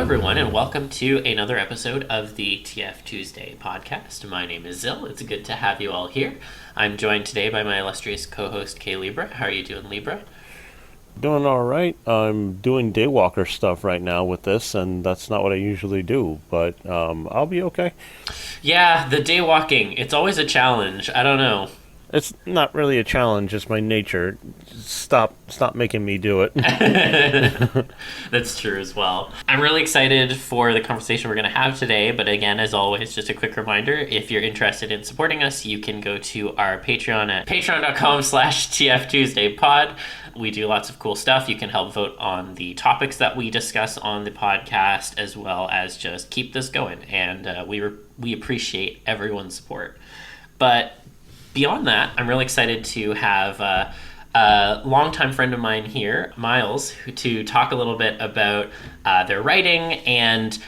everyone, and welcome to another episode of the TFTuesday Podcast. My name is Zil. It's good to have you all here. I'm joined today by my illustrious co-host, K-Libra. How are you doing, Libra? Doing all right. I'm doing daywalker stuff right now with this, and that's not what I usually do, but I'll be okay. Yeah, the day walking. It's always a challenge. I don't know. It's not really a challenge, it's my nature. Stop making me do it. That's true as well. I'm really excited for the conversation we're going to have today, but again, as always, just a quick reminder, if you're interested in supporting us, you can go to our Patreon at patreon.com/TFTuesdayPod. We do lots of cool stuff. You can help vote on the topics that we discuss on the podcast, as well as just keep this going, and we appreciate everyone's support. But beyond that, I'm really excited to have a longtime friend of mine here, Miles, to talk a little bit about their writing and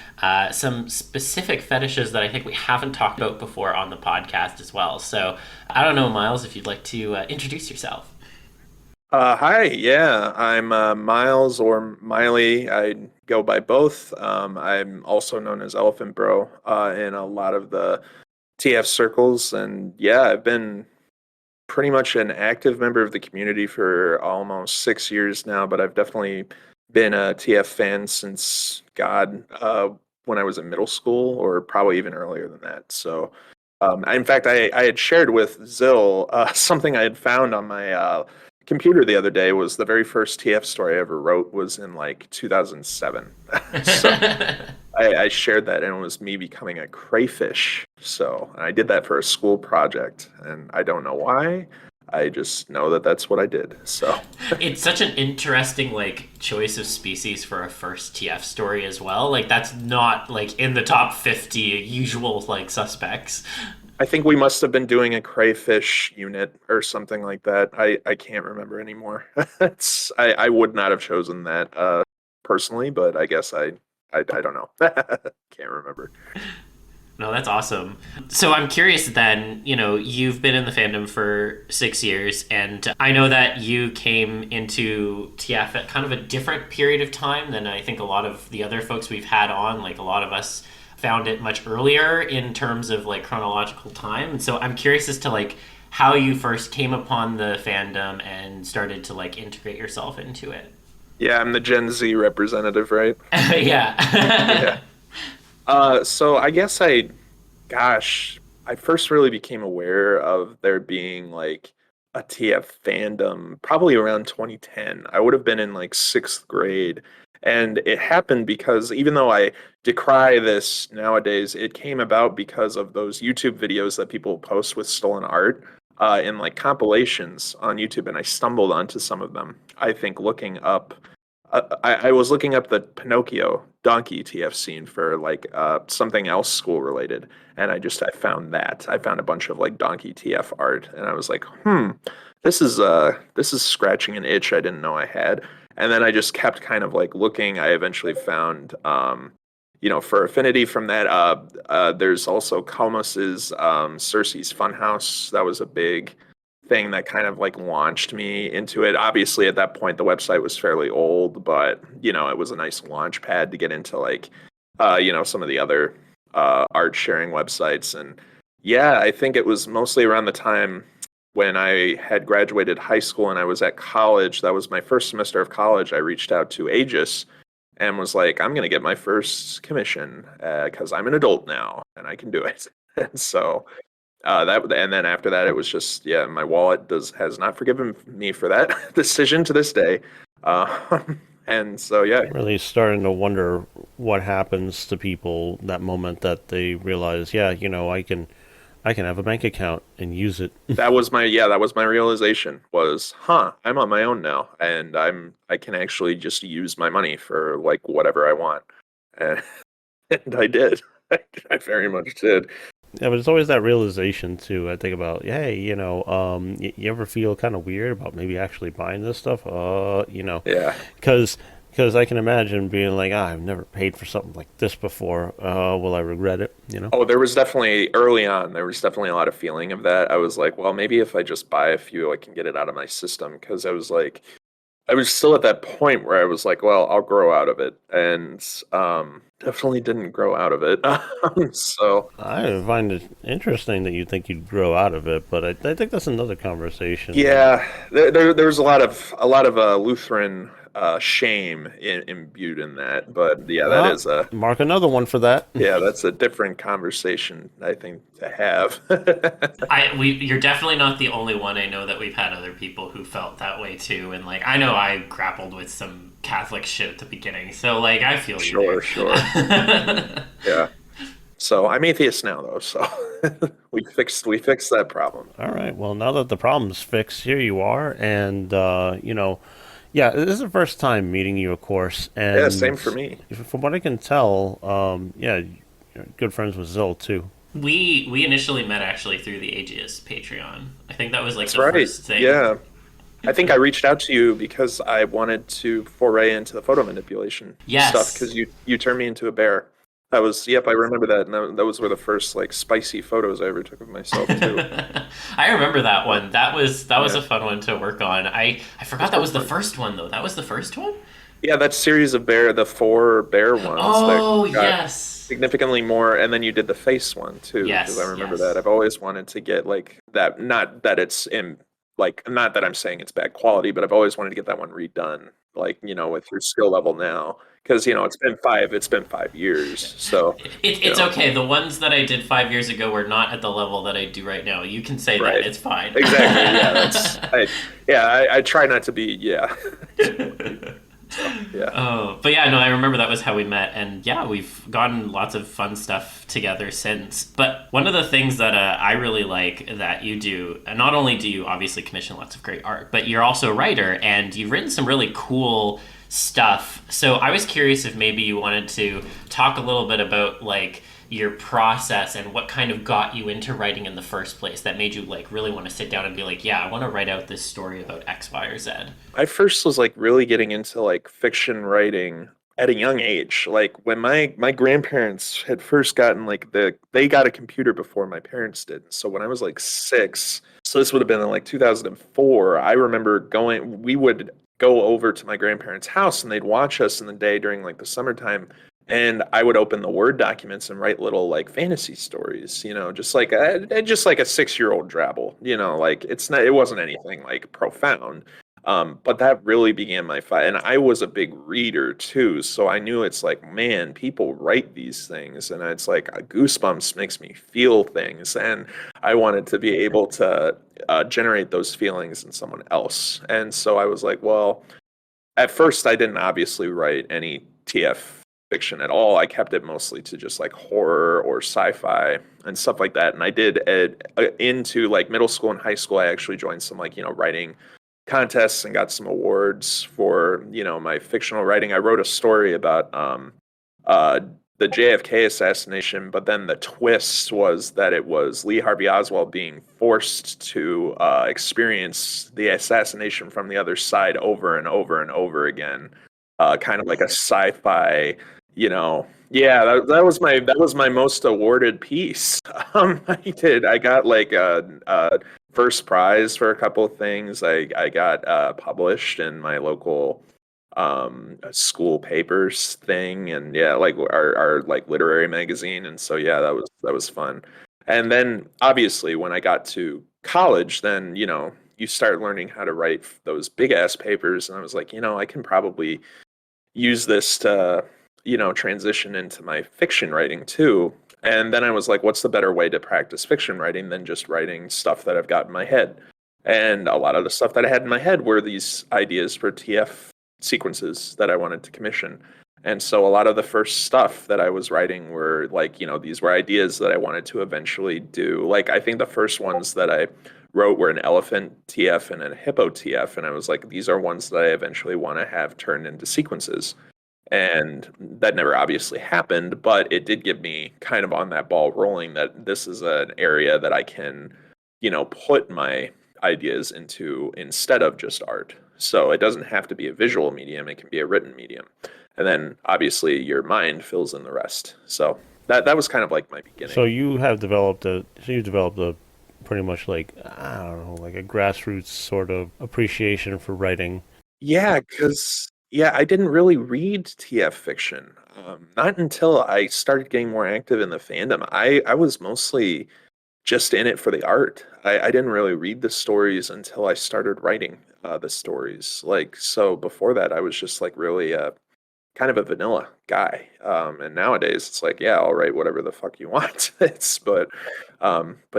some specific fetishes that I think we haven't talked about before on the podcast as well. So I don't know, Miles, if you'd like to introduce yourself. Hi, yeah, I'm Miles or Miley. I go by both. I'm also known as Elephantbro in a lot of the TF circles, and yeah, I've been pretty much an active member of the community for almost 6 years now, but I've definitely been a TF fan since when I was in middle school, or probably even earlier than that. So, in fact, I had shared with Zil something I had found on my computer the other day. Was the very first TF story I ever wrote was in like 2007. So I shared that, and it was me becoming a crayfish. So I did that for a school project, and I don't know why. I just know that that's what I did. So It's such an interesting choice of species for a first TF story as well. That's not in the top 50 usual suspects. I think we must have been doing a crayfish unit or something like that. I can't remember anymore. I would not have chosen that personally, but I guess I don't know. Can't remember. No, that's awesome. So I'm curious then, you've been in the fandom for 6 years, and I know that you came into TF at kind of a different period of time than I think a lot of the other folks we've had on. A lot of us found it much earlier in terms of chronological time. And so I'm curious as to how you first came upon the fandom and started to integrate yourself into it. Yeah, I'm the Gen Z representative, right? Yeah. Yeah. So I guess I first really became aware of there being a TF fandom probably around 2010. I would have been in sixth grade. And it happened because even though I decry this nowadays, it came about because of those YouTube videos that people post with stolen art in compilations on YouTube. And I stumbled onto some of them. I think looking up, I was looking up the Pinocchio donkey TF scene for something else school related. And I found that. I found a bunch of donkey TF art. And I was like, this is scratching an itch I didn't know I had. And then I just kept kind of looking. I eventually found, for affinity from that, there's also Kalmus's Cersei's Funhouse. That was a big thing that kind of launched me into it. Obviously, at that point, the website was fairly old, but, it was a nice launch pad to get into some of the other art sharing websites. And yeah, I think it was mostly around the time when I had graduated high school and I was at college. That was my first semester of college. I reached out to Aegis and was like, I'm going to get my first commission because I'm an adult now and I can do it. And so and then after that, it was just, yeah, my wallet has not forgiven me for that decision to this day. And so, yeah. Really starting to wonder what happens to people that moment that they realize, yeah, I can have a bank account and use it. That was my realization was, I'm on my own now, and I can actually just use my money for whatever I want. And, and I did. I very much did. Yeah, but it's always that realization too. I think about, hey, you ever feel kind of weird about maybe actually buying this stuff? Yeah. Because I can imagine being like, I've never paid for something like this before. Will I regret it? Oh, there was definitely early on. There was definitely a lot of feeling of that. I was like, well, maybe if I just buy a few, I can get it out of my system. Because I was like, I was still at that point where I was like, well, I'll grow out of it, and definitely didn't grow out of it. So I find it interesting that you think you'd grow out of it, but I think that's another conversation. yeah, there's a lot of Lutheran shame imbued in that, but yeah, that is a Mark another one for that. yeah, that's a different conversation I think to have. You're definitely not the only one. I know that we've had other people who felt that way too, and like I know I grappled with some Catholic shit at the beginning, so like I feel you there. Sure. Yeah. So I'm atheist now, though. So we fixed that problem. All right. Well, now that the problem's fixed, here you are, and yeah, this is the first time meeting you, of course. And Yeah, same for me. From what I can tell, yeah, you're good friends with Zil too. We initially met actually through the Ageist Patreon. I think that was like That's the right. first thing. Yeah. I think I reached out to you because I wanted to foray into the photo manipulation stuff because you turned me into a bear. That was, yep, I remember that. And those were the first like spicy photos I ever took of myself too. I remember that one. That was a fun one to work on. I forgot that was the first one though. That was the first one? Yeah, that series of the 4 bear ones. Oh, that got yes. significantly more, and then you did the face one too. Yes, because I remember yes. that. I've always wanted to get like that. Not that it's in like, not that I'm saying it's bad quality, but I've always wanted to get that one redone. Like, with your skill level now, because it's been 5 years. So It's okay. The ones that I did 5 years ago were not at the level that I do right now. You can say Right. that. It's fine. Exactly. Yeah, I try not to be. Yeah. Yeah. Oh, but yeah, no, I remember that was how we met, and yeah, we've gotten lots of fun stuff together since. But one of the things that I really like that you do, and not only do you obviously commission lots of great art, but you're also a writer, and you've written some really cool stuff. So I was curious if maybe you wanted to talk a little bit about like your process and what kind of got you into writing in the first place that made you like really want to sit down and be like, yeah, I want to write out this story about X, Y, or Z. I first was like really getting into like fiction writing at a young age. Like when my grandparents had first gotten they got a computer before my parents did. So when I was like 6, so this would have been in like 2004, I remember we would go over to my grandparents' house and they'd watch us in the day during like the summertime. And I would open the Word documents and write little like fantasy stories, just like a 6-year-old drabble, like it wasn't anything like profound. But that really began my fight. And I was a big reader too. So I knew it's like, man, people write these things. And it's like goosebumps makes me feel things. And I wanted to be able to generate those feelings in someone else. And so I was like, well, at first I didn't obviously write any TF fiction at all. I kept it mostly to just like horror or sci-fi and stuff like that. And I did into like middle school and high school, I actually joined some like, writing contests and got some awards for, my fictional writing. I wrote a story about the JFK assassination, but then the twist was that it was Lee Harvey Oswald being forced to experience the assassination from the other side over and over and over again. Kind of like a sci-fi, yeah, that was my most awarded piece. I got like a first prize for a couple of things. I got published in my local school papers thing, and yeah, like our like literary magazine. And so yeah, that was fun. And then obviously when I got to college, then you start learning how to write those big ass papers, and I was like, I can probably use this to transition into my fiction writing too. And then I was like, what's the better way to practice fiction writing than just writing stuff that I've got in my head? And a lot of the stuff that I had in my head were these ideas for TF sequences that I wanted to commission. And so a lot of the first stuff that I was writing were like, these were ideas that I wanted to eventually do. Like, I think the first ones that I wrote were an elephant TF and a hippo TF. And I was like, these are ones that I eventually want to have turned into sequences. And that never obviously happened, but it did get me kind of on that ball rolling that this is an area that I can, put my ideas into instead of just art. So it doesn't have to be a visual medium, it can be a written medium. And then obviously your mind fills in the rest. So that was kind of like my beginning. So you developed a pretty much like, I don't know, like a grassroots sort of appreciation for writing. Yeah, because I didn't really read TF fiction. Not until I started getting more active in the fandom. I was mostly just in it for the art. I didn't really read the stories until I started writing the stories. Like, so before that, I was just like really kind of a vanilla guy. And nowadays it's like, yeah, I'll write whatever the fuck you want. But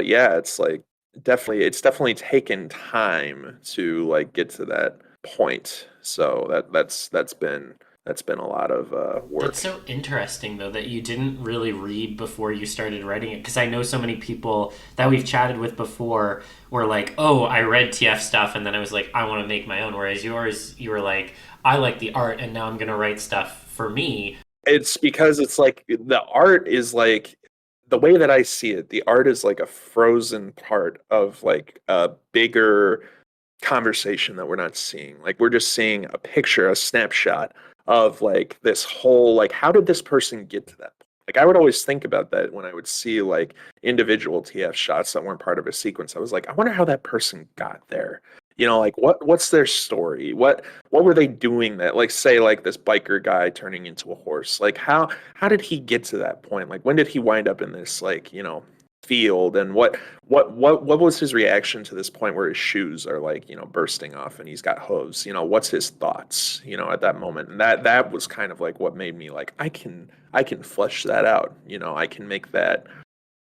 yeah, it's like it's definitely taken time to like get to that point. So that's been a lot of work. That's so interesting, though, that you didn't really read before you started writing it. Because I know so many people that we've chatted with before were like, oh, I read TF stuff, and then I was like, I want to make my own. Whereas yours, you were like, I like the art, and now I'm going to write stuff for me. It's because it's like the art is like the way that I see it, the art is like a frozen part of like a bigger conversation that we're not seeing. Like we're just seeing a picture, a snapshot of like this whole like how did this person get to that point? Like I would always think about that when I would see like individual TF shots that weren't part of a sequence. I was like, I wonder how that person got there. You know, like what's their story? What were they doing that like say like this biker guy turning into a horse? Like how did he get to that point? Like when did he wind up in this like, you know, field and what was his reaction to this point where his shoes are like, you know, bursting off and he's got hooves? You know, what's his thoughts, you know, at that moment? And that was kind of like what made me like I can flesh that out. You know, I can make that,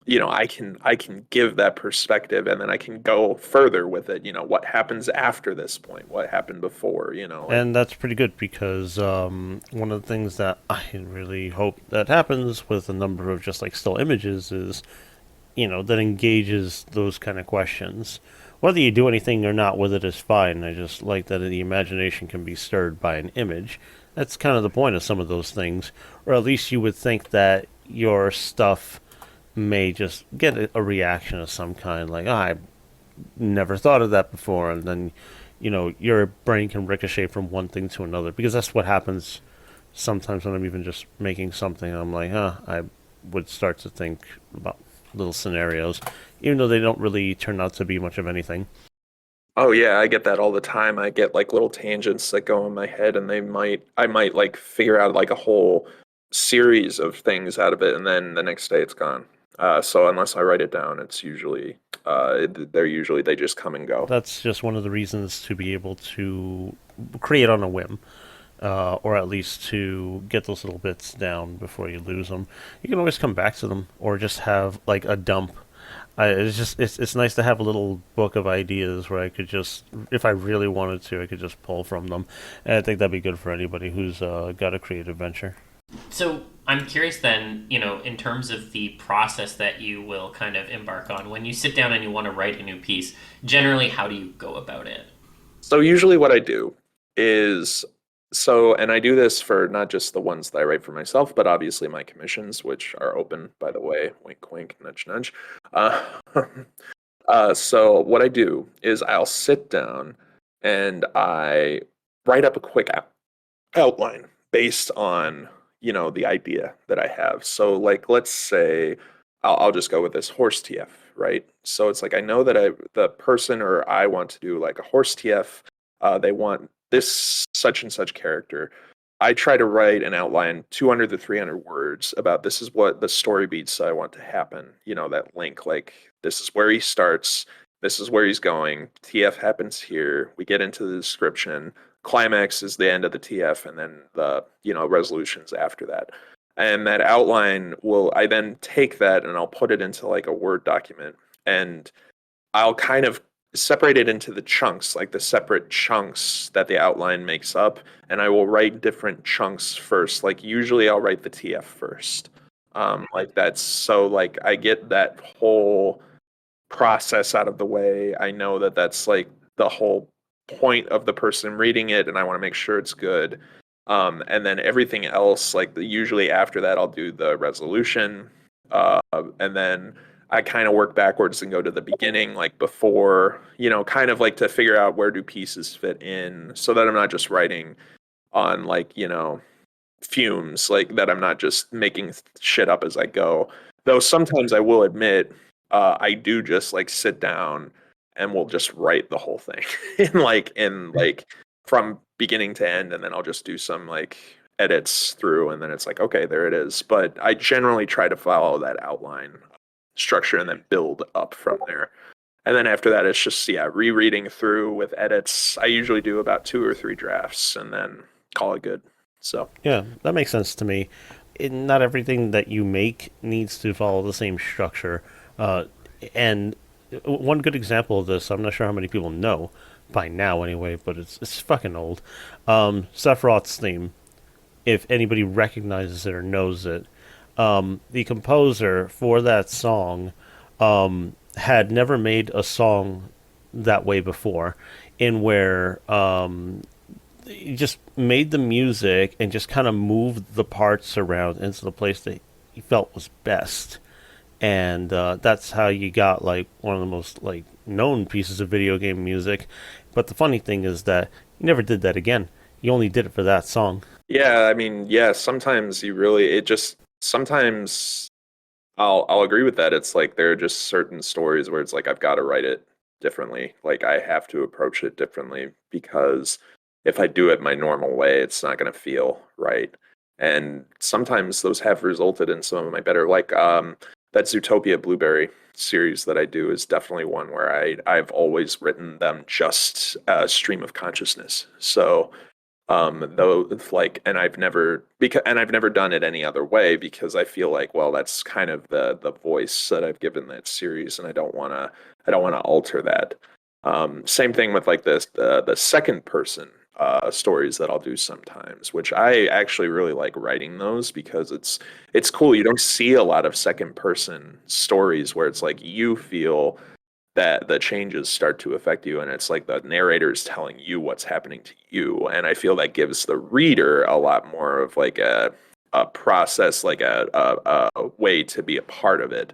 you know, I can give that perspective and then I can go further with it. You know, what happens after this point? What happened before, you know? Like, And that's pretty good because one of the things that I really hope that happens with a number of just like still images is, you know, that engages those kind of questions. Whether you do anything or not with it is fine. I just like that the imagination can be stirred by an image. That's kind of the point of some of those things. Or at least you would think that your stuff may just get a reaction of some kind, like, oh, I never thought of that before. And then, you know, your brain can ricochet from one thing to another because that's what happens sometimes when I'm even just making something. I'm like, I would start to think about little scenarios, even though they don't really turn out to be much of anything. oh yeah, I get that all the time. I get like little tangents that go in my head and I might like figure out like a whole series of things out of it and then the next day it's gone. So unless I write it down, it's usually they just come and go. That's just one of the reasons to be able to create on a whim. Or at least to get those little bits down before you lose them. You can always come back to them, or just have like a dump. It's nice to have a little book of ideas where I could just, if I really wanted to, I could just pull from them. And I think that'd be good for anybody who's got a creative venture. So I'm curious then, you know, in terms of the process that you will kind of embark on when you sit down and you want to write a new piece, generally, how do you go about it? So usually what I do is and I do this for not just the ones that I write for myself, but obviously my commissions, which are open, by the way, wink, wink, nudge, nudge. Uh, so what I do is I'll sit down and I write up a quick outline based on, you know, the idea that I have. So like, let's say I'll just go with this horse TF, right? So it's like I know that the person or I want to do like a horse TF. They want this such and such character. I try to write an outline, 200 to 300 words about this is what the story beats I want to happen. You know, that link, like this is where he starts, this is where he's going. TF happens here. We get into the description. Climax is the end of the TF, and then the, you know, resolutions after that. And that outline I then take that and I'll put it into like a Word document, and I'll kind of separate it into the chunks, like the separate chunks that the outline makes up, and I will write different chunks first. Like usually I'll write the TF first. Like that's so like I get that whole process out of the way. I know that that's like the whole point of the person reading it, and I want to make sure it's good. And then everything else, like usually after that, I'll do the resolution, and then I kind of work backwards and go to the beginning, like before, you know, kind of like to figure out where do pieces fit in, so that I'm not just writing on like, you know, fumes, like that I'm not just making shit up as I go. Though sometimes I will admit, I do just like sit down and we'll just write the whole thing in like from beginning to end, and then I'll just do some like edits through, and then it's like, okay, there it is. But I generally try to follow that outline structure and then build up from there. And then after that, it's just, rereading through with edits. I usually do about 2 or 3 drafts and then call it good. So, Yeah, that makes sense to me. Not everything that you make needs to follow the same structure. And one good example of this, I'm not sure how many people know by now anyway, but it's fucking old. Seth Roths' theme, if anybody recognizes it or knows it, the composer for that song had never made a song that way before, in where he just made the music and just kind of moved the parts around into the place that he felt was best. And that's how you got like one of the most like known pieces of video game music. But the funny thing is that he never did that again. He only did it for that song. yeah, I mean, yeah, sometimes sometimes I'll agree with that. It's like there are just certain stories where it's like I've got to write it differently. Like I have to approach it differently because if I do it my normal way, it's not going to feel right. And sometimes those have resulted in some of my better, like that Zootopia Blueberry series that I do is definitely one where I've always written them just a stream of consciousness. So though it's like, and I've never done it any other way because I feel like, well, that's kind of the voice that I've given that series, and I don't want to alter that. Same thing with like the second person stories that I'll do sometimes, which I actually really like writing those because it's cool. You don't see a lot of second person stories where it's like you feel that the changes start to affect you, and it's like the narrator is telling you what's happening to you, and I feel that gives the reader a lot more of like a process, like a way to be a part of it.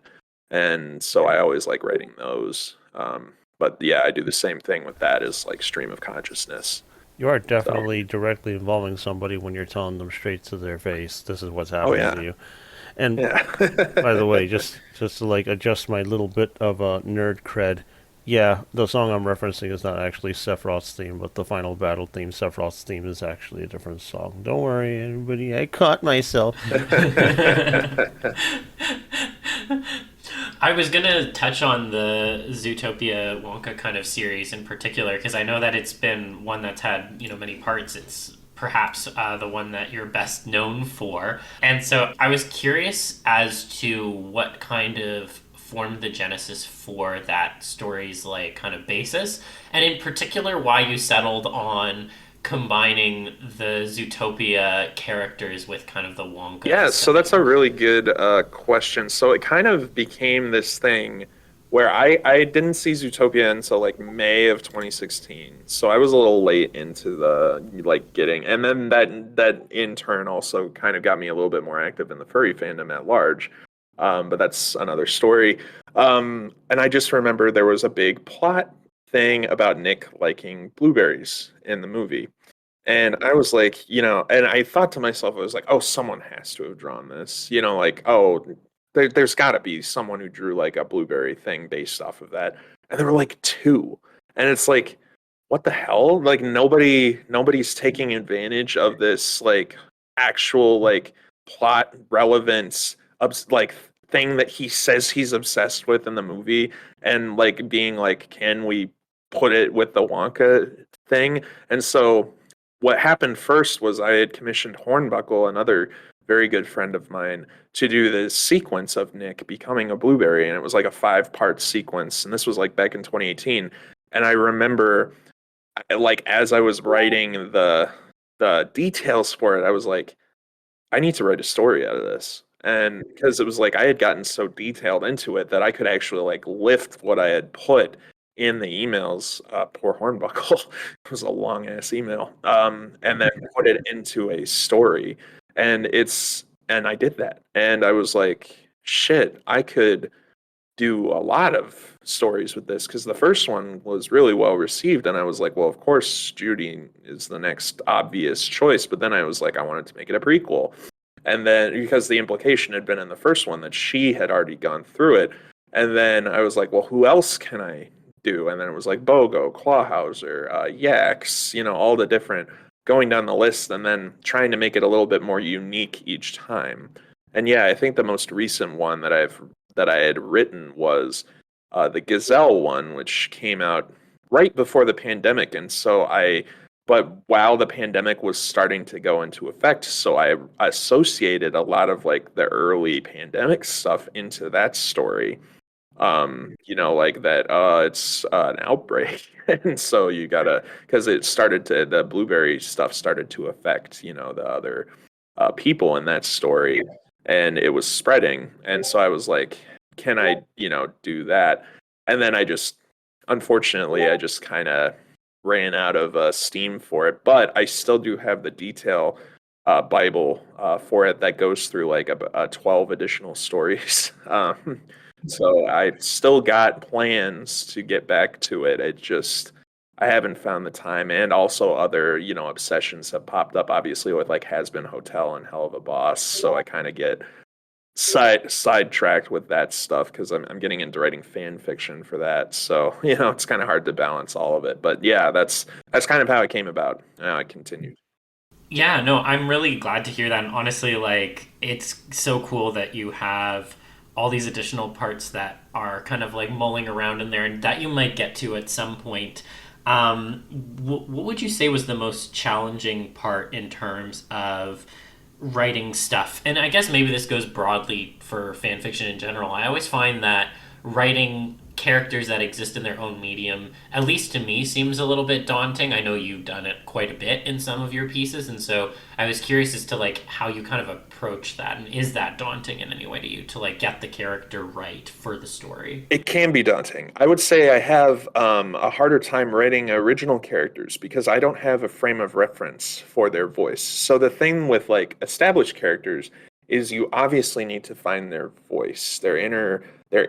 And so I always like writing those. But yeah, I do the same thing with that as like stream of consciousness. You are So, definitely directly involving somebody when you're telling them straight to their face, this is what's oh happening to yeah, you. And yeah. by the way, just to like adjust my little bit of nerd cred, yeah, the song I'm referencing is not actually Sephiroth's theme, but the final battle theme. Sephiroth's theme is actually a different song. Don't worry, everybody, I caught myself. I was gonna touch on the Zootopia Wonka kind of series in particular because I know that it's been one that's had many parts. It's perhaps the one that you're best known for, and so I was curious as to what kind of formed the genesis for that story's like kind of basis, and in particular why you settled on combining the Zootopia characters with kind of the Wonka Yeah, so that's a setting. really good question. So it kind of became this thing where I didn't see Zootopia until like May of 2016. So I was a little late into the like getting, and then that in turn also kind of got me a little bit more active in the furry fandom at large. But that's another story. And I just remember there was a big plot thing about Nick liking blueberries in the movie. And I was like, and I thought to myself, I was like, oh, someone has to have drawn this. Like, oh, there's got to be someone who drew like a blueberry thing based off of that. And there were like 2. And it's like, what the hell? Like nobody's taking advantage of this like actual like plot relevance of like thing that he says he's obsessed with in the movie, and like being like, can we put it with the Wonka thing? And so what happened first was I had commissioned Hornbuckle, another very good friend of mine, to do this sequence of Nick becoming a blueberry, and it was like a 5-part sequence, and this was like back in 2018. And I remember, like as I was writing the details for it, I was like, I need to write a story out of this. And because it was like I had gotten so detailed into it that I could actually like lift what I had put in the emails, poor Hornbuckle, it was a long ass email, and then put it into a story. And I did that. And I was like, shit, I could do a lot of stories with this because the first one was really well received. And I was like, well, of course, Judy is the next obvious choice. But then I was like, I wanted to make it a prequel. And then because the implication had been in the first one that she had already gone through it. And then I was like, well, who else can I do, and then it was like Bogo, Clawhauser, Yax, all the different going down the list, and then trying to make it a little bit more unique each time. And yeah, I think the most recent one that I had written was the Gazelle one, which came out right before the pandemic, and but while the pandemic was starting to go into effect, so I associated a lot of like the early pandemic stuff into that story. Like that it's an outbreak. And so you gotta, because the blueberry stuff started to affect, the other people in that story, and it was spreading. And so I was like, can I, do that? And then unfortunately, I just kind of ran out of steam for it. But I still do have the detail Bible for it that goes through like a 12 additional stories. So I've still got plans to get back to it. I haven't found the time, and also other, obsessions have popped up, obviously, with like Has Been Hotel and Hell of a Boss. So I kind of get sidetracked with that stuff because I'm getting into writing fan fiction for that. So, it's kind of hard to balance all of it. But yeah, that's kind of how it came about. Now I continued. Yeah, no, I'm really glad to hear that. And honestly, like, it's so cool that you have all these additional parts that are kind of like mulling around in there and that you might get to at some point. What would you say was the most challenging part in terms of writing stuff? And I guess maybe this goes broadly for fan fiction in general. I always find that writing characters that exist in their own medium, at least to me, seems a little bit daunting. I know you've done it quite a bit in some of your pieces, and so I was curious as to like how you kind of approach that, and is that daunting in any way to you to like get the character right for the story? It can be daunting. I would say I have a harder time writing original characters because I don't have a frame of reference for their voice. So the thing with like established characters is you obviously need to find their voice, their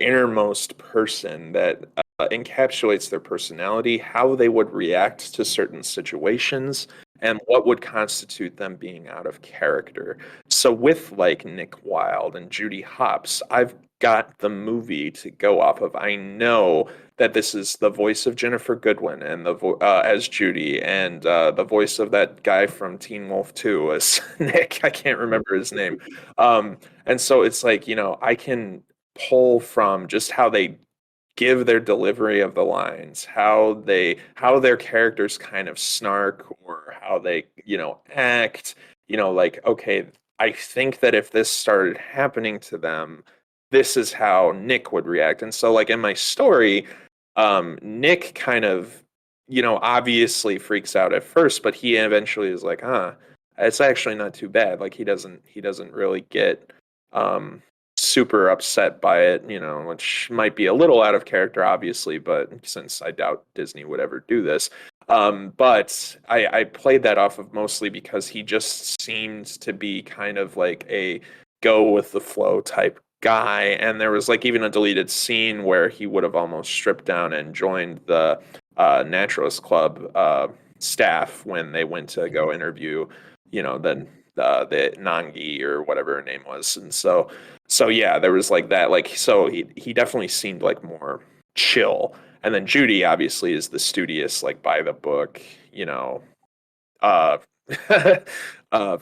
innermost person that encapsulates their personality, how they would react to certain situations, and what would constitute them being out of character. So with like Nick Wilde and Judy Hopps, I've got the movie to go off of. I know that this is the voice of Jennifer Goodwin and as Judy, and the voice of that guy from Teen Wolf 2 as Nick. I can't remember his name. And so it's like, I can pull from just how they give their delivery of the lines, how their characters kind of snark, or how they, act, like, okay, I think that if this started happening to them, this is how Nick would react. And so like in my story, Nick kind of, obviously freaks out at first, but he eventually is like, it's actually not too bad. Like he doesn't really get super upset by it, which might be a little out of character, obviously, but since I doubt Disney would ever do this. But I played that off of mostly because he just seemed to be kind of like a go with the flow type guy. And there was like even a deleted scene where he would have almost stripped down and joined the Naturalist Club staff when they went to go interview, the Nangi or whatever her name was. And so yeah, there was like that, like, so he definitely seemed like more chill. And then Judy obviously is the studious, like by the book, uh, uh,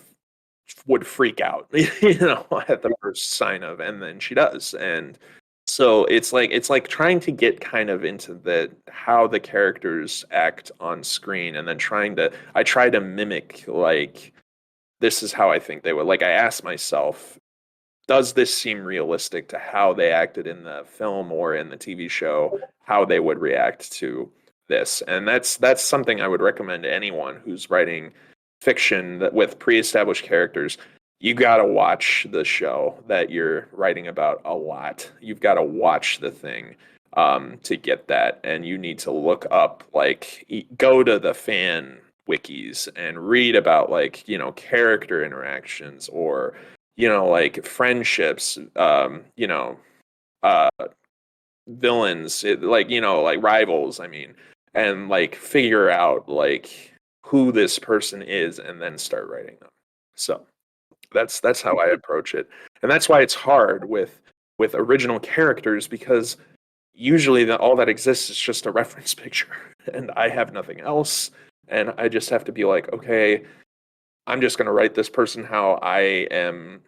would freak out, at the first sign of, and then she does. And so it's like trying to get kind of into how the characters act on screen, and then I try to mimic, like, this is how I think they would, like, I ask myself, does this seem realistic to how they acted in the film or in the TV show, how they would react to this? And that's something I would recommend to anyone who's writing fiction with pre-established characters. You got to watch the show that you're writing about a lot. You've got to watch the thing to get that. And you need to look up, like, go to the fan wikis and read about, like, character interactions, or like friendships, uh, villains, like rivals, I mean, and like figure out like who this person is, and then start writing them. So that's how I approach it, and that's why it's hard with original characters, because usually all that exists is just a reference picture, and I have nothing else, and I just have to be like, okay, I'm just going to write this person how I am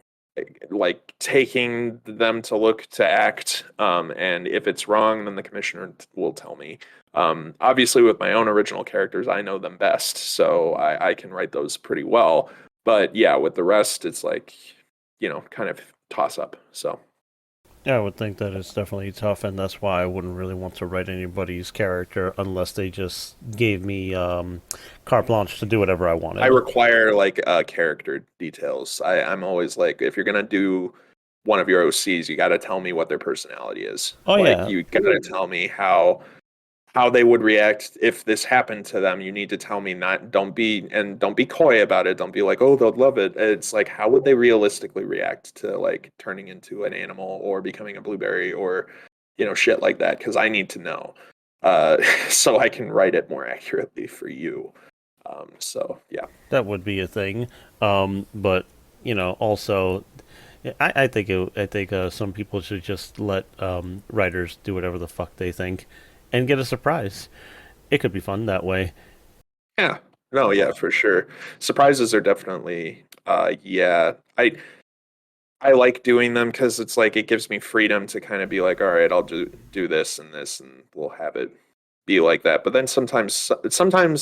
like taking them to look to act, and if it's wrong, then the commissioner will tell me. Obviously, with my own original characters, I know them best, so I can write those pretty well. But yeah, with the rest, it's like, kind of toss up. So Yeah, I would think that it's definitely tough, and that's why I wouldn't really want to write anybody's character unless they just gave me carte blanche to do whatever I wanted. I require like character details. I'm always like, if you're gonna do one of your OCs, you got to tell me what their personality is. Oh, like, yeah. you got to tell me how they would react if this happened to them. You need to tell me, not don't be coy about it. Don't be like, oh, they'll love it. It's like, how would they realistically react to like turning into an animal or becoming a blueberry or shit like that, because I need to know, so I can write it more accurately for you. So yeah, That would be a thing. But also, I think some people should just let writers do whatever the fuck they think, and get a surprise. It could be fun that way. yeah, no, yeah, for sure. Surprises are definitely, yeah. I like doing them because it's like it gives me freedom to kind of be like, all right, I'll do this and this, and we'll have it be like that. But then sometimes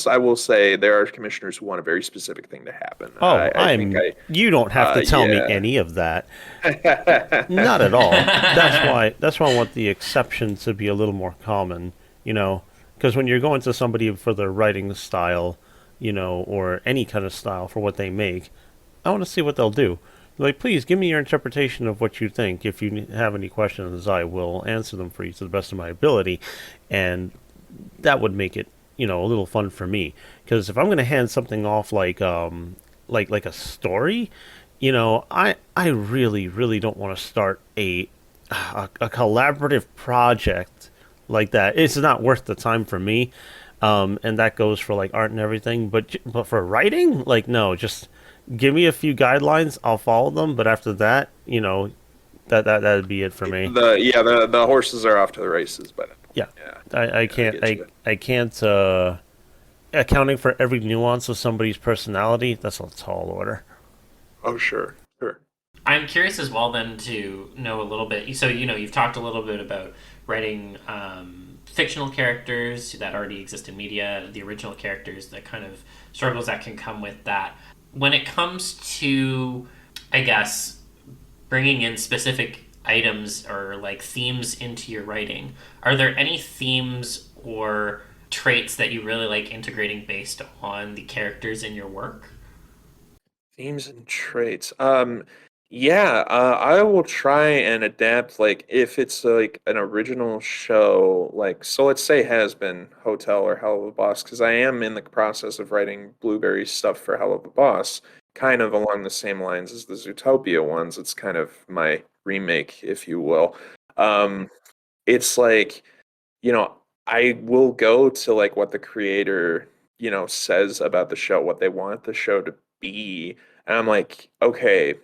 I will say there are commissioners who want a very specific thing to happen. Oh, I think You don't have to tell me yeah. any of that. Not at all. That's why I want the exception to be a little more common. Because when you're going to somebody for their writing style, or any kind of style for what they make, I want to see what they'll do. Like, please give me your interpretation of what you think. If you have any questions, I will answer them for you to the best of my ability, and that would make it, a little fun for me. Because if I'm going to hand something off like a story, I really really don't want to start a collaborative project like that. It's not worth the time for me, and that goes for like art and everything. But for writing, like, no, just give me a few guidelines. I'll follow them. But after that, that'd be it for me. The horses are off to the races by then. Yeah, Yeah, I can't I can't accounting for every nuance of somebody's personality. That's a tall order. Oh, sure. I'm curious as well then to know a little bit. So you've talked a little bit about writing fictional characters that already exist in media, the original characters, the kind of struggles that can come with that. When it comes to, I guess, bringing in specific items or like themes into your writing, are there any themes or traits that you really like integrating based on the characters in your work? Themes and traits. Yeah, I will try and adapt, like if it's like an original show, like so let's say Has Been Hotel or Hell of a Boss, because I am in the process of writing blueberry stuff for Hell of a Boss, kind of along the same lines as the Zootopia ones. It's kind of my remake, if you will. Um, it's like, I will go to like what the creator, says about the show, what they want the show to be. And I'm like, okay,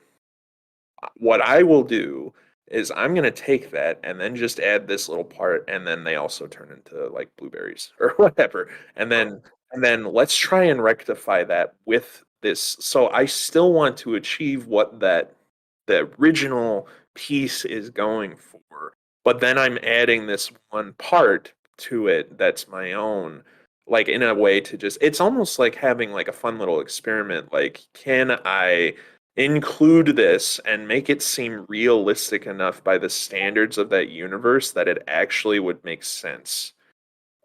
what I will do is I'm going to take that and then just add this little part, and then they also turn into like blueberries or whatever. And then let's try and rectify that with this. So I still want to achieve what the original piece is going for, but then I'm adding this one part to it that's my own, like in a way to just, it's almost like having like a fun little experiment. Like, can I include this and make it seem realistic enough by the standards of that universe that it actually would make sense?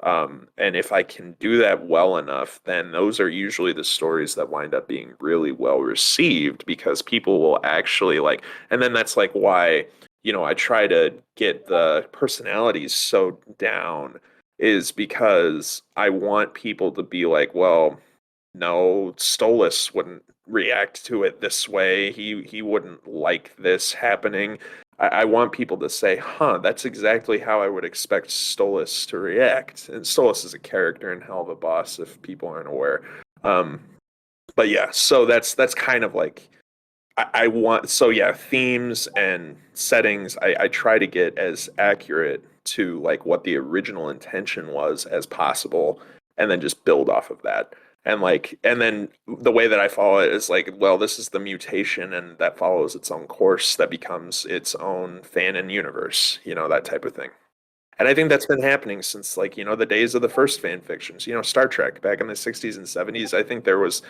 And if I can do that well enough, then those are usually the stories that wind up being really well received, because people will actually like, and then that's like why, I try to get the personalities so down, is because I want people to be like, well, no, Stolas wouldn't react to it this way. He wouldn't like this happening. I want people to say, huh, that's exactly how I would expect Stolas to react. And Stolas is a character in Hell of a Boss, if people aren't aware. Um, but yeah, so that's kind of like, I want, so yeah, themes and settings, I try to get as accurate to like what the original intention was as possible, and then just build off of that. And then the way that I follow it is like, well, this is the mutation, and that follows its own course that becomes its own fanon universe, that type of thing. And I think that's been happening since like, the days of the first fan fictions, Star Trek back in the 60s and 70s. I think there's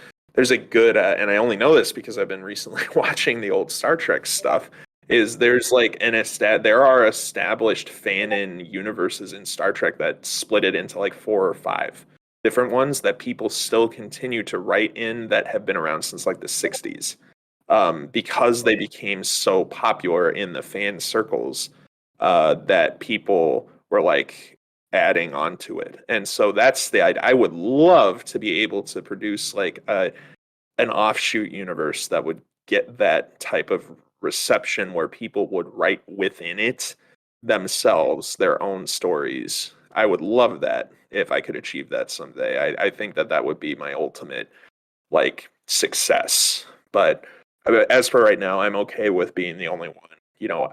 a good, and I only know this because I've been recently watching the old Star Trek stuff, is there's like there are established fanon universes in Star Trek that split it into like 4 or 5 different ones that people still continue to write in that have been around since like the 60s, because they became so popular in the fan circles, that people were like adding onto it. And so I would love to be able to produce like an offshoot universe that would get that type of reception where people would write within it themselves their own stories. I would love that if I could achieve that someday. I think that would be my ultimate like success. But as for right now, I'm okay with being the only one,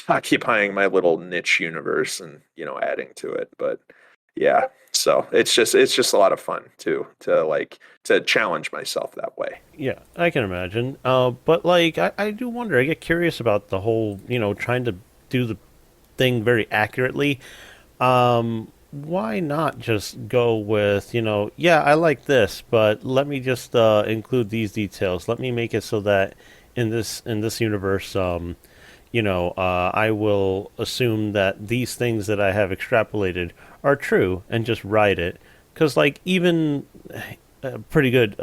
occupying my little niche universe and, adding to it. But yeah, so it's just a lot of fun to challenge myself that way. Yeah, I can imagine. But like, I do wonder. I get curious about the whole, trying to do the thing very accurately. Why not just go with, yeah, I like this, but let me just include these details. Let me make it so that in this universe, I will assume that these things that I have extrapolated are true and just write it. Because like even a pretty good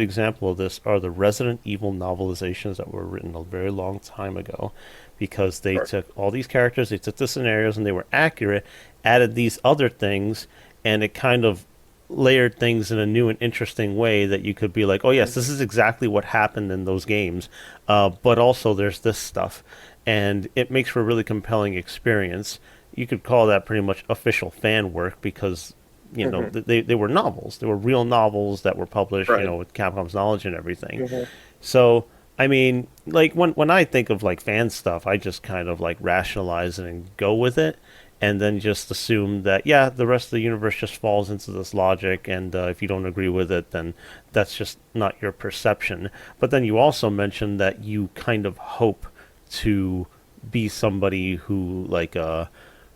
example of this are the Resident Evil novelizations that were written a very long time ago, because they took all these characters, they took the scenarios, and they were accurate, added these other things, and it kind of layered things in a new and interesting way that you could be like, oh yes, this is exactly what happened in those games, but also there's this stuff, and it makes for a really compelling experience. You could call that pretty much official fan work, because they were novels. They were real novels that were published, with Capcom's knowledge and everything. So, I mean, like when I think of like fan stuff, I just kind of like rationalize it and go with it, and then just assume that, yeah, the rest of the universe just falls into this logic, and if you don't agree with it, then that's just not your perception. But then you also mentioned that you kind of hope to be somebody who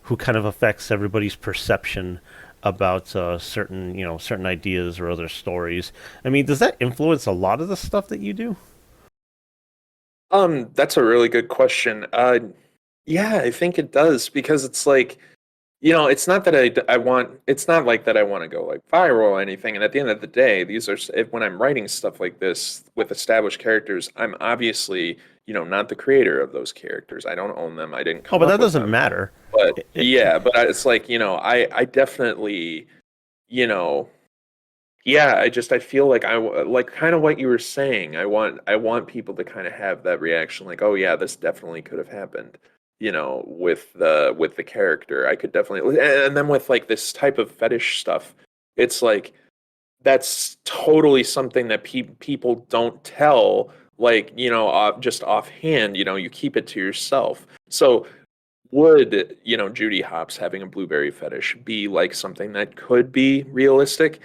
who kind of affects everybody's perception about certain ideas or other stories. I mean, does that influence a lot of the stuff that you do? That's a really good question. Yeah, I think it does, because it's like, it's not that it's not like that I want to go like viral or anything. And at the end of the day, when I'm writing stuff like this with established characters, I'm obviously, not the creator of those characters. I don't own them. I didn't come Oh, but up that with doesn't them. matter. But it's like, I definitely, you know, yeah, I feel like like kind of what you were saying. I want people to kind of have that reaction, like, oh yeah, this definitely could have happened, with the character. I could definitely, and then with like this type of fetish stuff, it's like that's totally something that people don't tell, like, just offhand. You keep it to yourself. So would, Judy Hopps having a blueberry fetish be like something that could be realistic?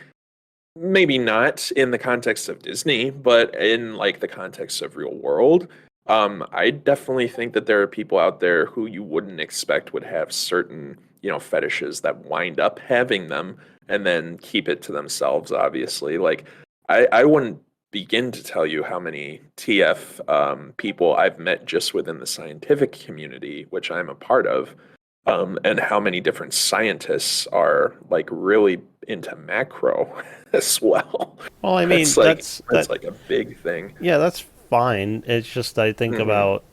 Maybe not in the context of Disney, but in like the context of real world. I definitely think that there are people out there who you wouldn't expect would have certain, fetishes that wind up having them and then keep it to themselves, obviously. Like, I wouldn't begin to tell you how many TF people I've met just within the scientific community, which I'm a part of, and how many different scientists are like really into macro as well. Well, I mean, That's like a big thing. yeah, that's fine. It's just I think about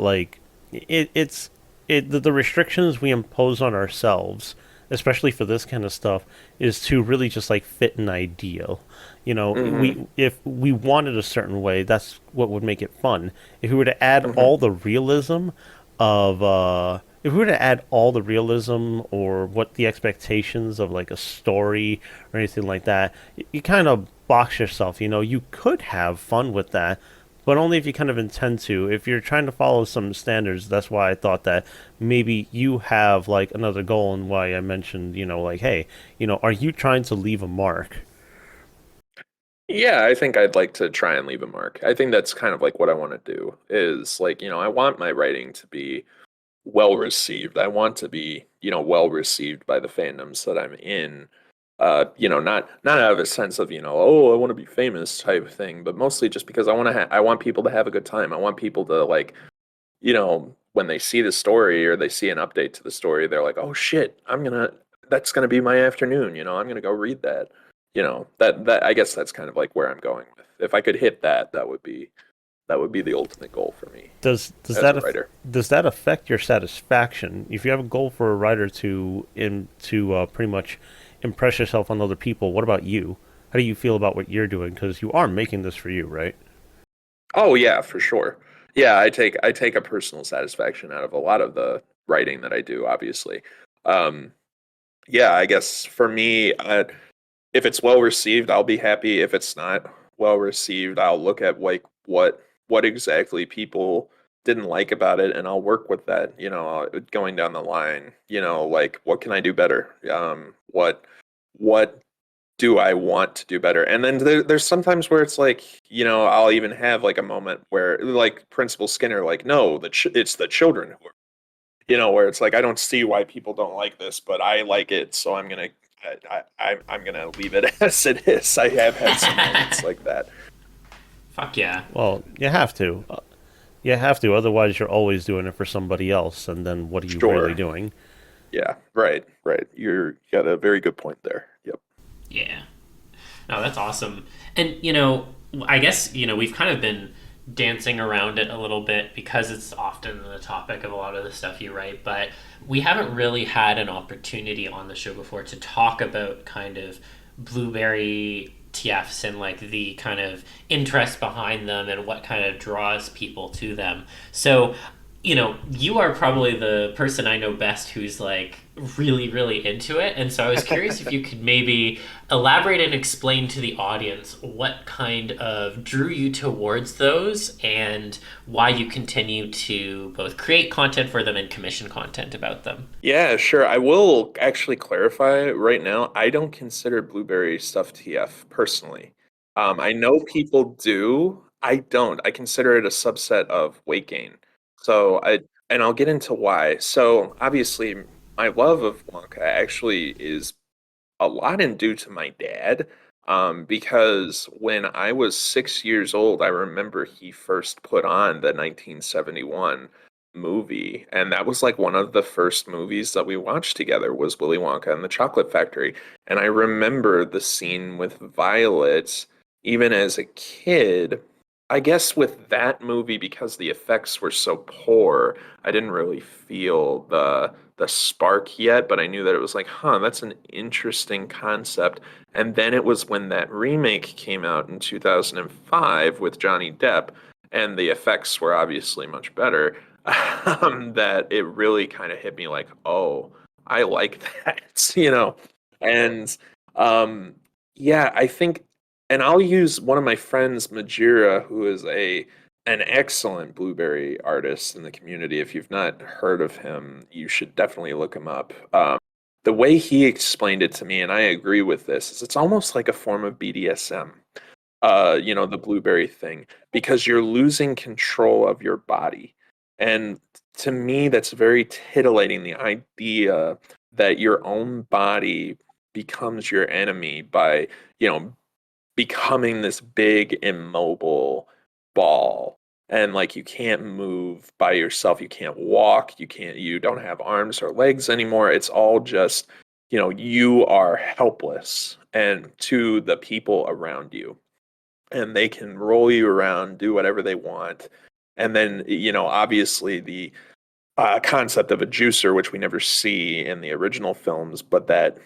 like the restrictions we impose on ourselves, especially for this kind of stuff, is to really just like fit an ideal. If we wanted a certain way, that's what would make it fun. If we were to add all the realism of if we were to add all the realism or what the expectations of like a story or anything like that, you kind of box yourself. You could have fun with that, but only if you kind of intend to. If you're trying to follow some standards, that's why I thought that maybe you have like another goal, and why I mentioned, like, hey, are you trying to leave a mark? Yeah, I think I'd like to try and leave a mark. I think that's kind of like what I want to do is like, I want my writing to be well received. I want to be, well received by the fandoms that I'm in. Not out of a sense of, oh, I want to be famous type of thing, but mostly just because I want people to have a good time. I want people to like, when they see the story or they see an update to the story, they're like, "Oh shit, that's gonna be my afternoon." I'm gonna go read that. That I guess that's kind of like where I'm going with. If I could hit that, that would be the ultimate goal for me as a writer. Does that affect your satisfaction if you have a goal for a writer to pretty much impress yourself on other people? What about you? How do you feel about what you're doing? Because you are making this for you, right? Oh yeah, for sure. Yeah, I take a personal satisfaction out of a lot of the writing that I do, obviously. Um, yeah, I guess for me, if it's well received, I'll be happy. If it's not well received, I'll look at like what exactly people didn't like about it, and I'll work with that. Going down the line. Like what can I do better? What do I want to do better? And then there's sometimes where it's like, I'll even have like a moment where, like Principal Skinner, like, no, it's the children who are, where it's like, I don't see why people don't like this, but I like it, so I'm gonna leave it as it is. I have had some moments like that. Fuck yeah. Well, you have to. You have to. Otherwise, you're always doing it for somebody else, and then what are you really Sure. doing? Yeah. Right. Right. You got a very good point there. Yep. Yeah. No, that's awesome. And, I guess, we've kind of been dancing around it a little bit because it's often the topic of a lot of the stuff you write, but we haven't really had an opportunity on the show before to talk about kind of blueberry TFs and like the kind of interest behind them and what kind of draws people to them. So you are probably the person I know best who's like really, really into it. And so I was curious if you could maybe elaborate and explain to the audience what kind of drew you towards those and why you continue to both create content for them and commission content about them. Yeah, sure. I will actually clarify right now. I don't consider blueberry stuff TF personally. I know people do. I don't. I consider it a subset of weight gain. And I'll get into why. So obviously, my love of Wonka actually is a lot in due to my dad. Because when I was 6 years old, I remember he first put on the 1971 movie, and that was like one of the first movies that we watched together was Willy Wonka and the Chocolate Factory. And I remember the scene with Violet, even as a kid. I guess with that movie, because the effects were so poor, I didn't really feel the spark yet, but I knew that it was like, huh, that's an interesting concept. And then it was when that remake came out in 2005 with Johnny Depp, and the effects were obviously much better, that it really kind of hit me like, oh, I like that, And um, yeah, I think, and I'll use one of my friends, Majira, who is an excellent blueberry artist in the community. If you've not heard of him, you should definitely look him up. The way he explained it to me, and I agree with this, is it's almost like a form of BDSM. The blueberry thing, because you're losing control of your body. And to me, that's very titillating, the idea that your own body becomes your enemy by, you know, becoming this big immobile ball, and like you can't move by yourself, you can't walk, you don't have arms or legs anymore. It's all just, you are helpless and to the people around you, and they can roll you around, do whatever they want. And then, obviously the concept of a juicer, which we never see in the original films, but that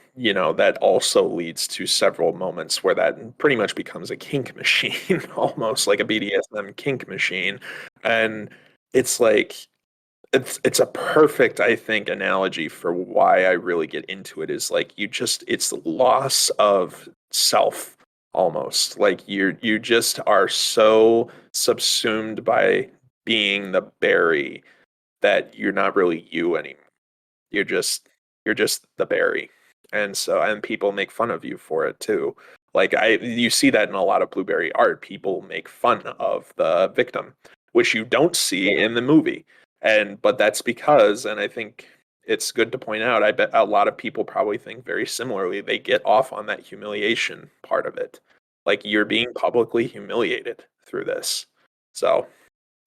also leads to several moments where that pretty much becomes a kink machine, almost like a BDSM kink machine. And it's like, it's a perfect, I think, analogy for why I really get into it is like it's the loss of self almost. Like you just are so subsumed by being the berry that you're not really you anymore. You're just you're just the berry. And people make fun of you for it too. Like you see that in a lot of blueberry art. People make fun of the victim, which you don't see in the movie. But that's because, and I think it's good to point out, I bet a lot of people probably think very similarly. They get off on that humiliation part of it. Like you're being publicly humiliated through this. So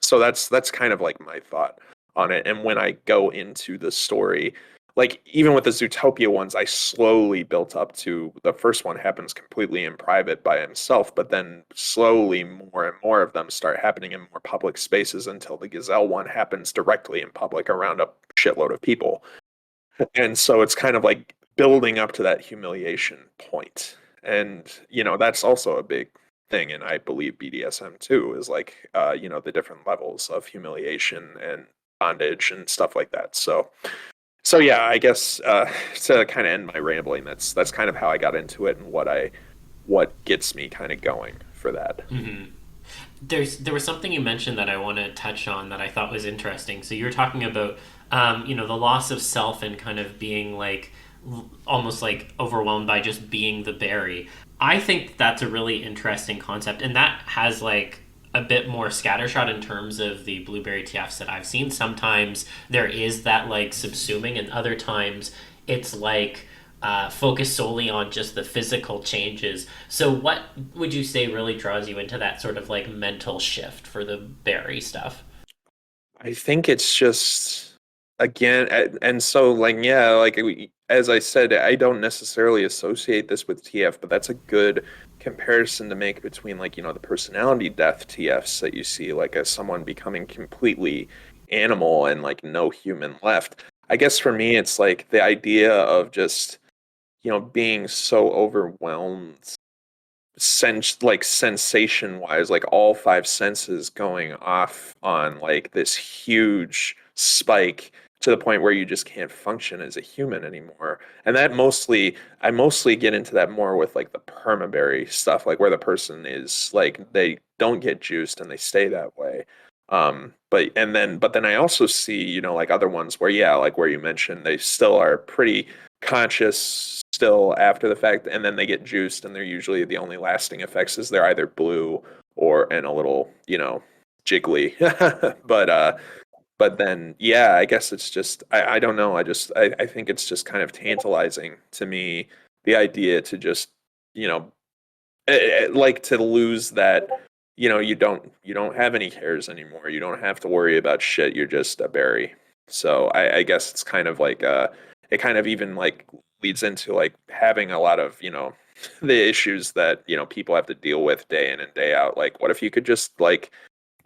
that's kind of like my thought on it. And when I go into the story, like even with the Zootopia ones, I slowly built up to the first one happens completely in private by himself, but then slowly more and more of them start happening in more public spaces until the Gazelle one happens directly in public around a shitload of people. And so it's kind of like building up to that humiliation point. And, that's also a big thing. And I believe BDSM too is like, the different levels of humiliation and bondage and stuff like that. So yeah, I guess to kind of end my rambling, that's kind of how I got into it and what gets me kind of going for that. Mm-hmm. There was something you mentioned that I want to touch on that I thought was interesting. So you were talking about the loss of self and kind of being like almost like overwhelmed by just being the berry. I think that's a really interesting concept, and that has like a bit more scattershot in terms of the blueberry TFs that I've seen. Sometimes there is that like subsuming, and other times it's like focused solely on just the physical changes. So what would you say really draws you into that sort of like mental shift for the berry stuff? I think it's just again, and so like yeah, like as I said, I don't necessarily associate this with TF, but that's a good comparison to make between like the personality death TFs that you see, like as someone becoming completely animal and like no human left. I guess for me, it's like the idea of just being so overwhelmed sensation wise, like all five senses going off on like this huge spike to the point where you just can't function as a human anymore. And I mostly get into that more with like the permaberry stuff, like where the person is like they don't get juiced and they stay that way. But then I also see, like other ones where, yeah, like where you mentioned, they still are pretty conscious still after the fact, and then they get juiced, and they're usually the only lasting effects is they're either blue or and a little, jiggly. But then, yeah, I guess it's just I don't know. I think it's just kind of tantalizing to me the idea to just you know like to lose that you don't have any cares anymore. You don't have to worry about shit. You're just a berry. So I guess it's kind of like it kind of even like leads into like having a lot of the issues that people have to deal with day in and day out. Like what if you could just like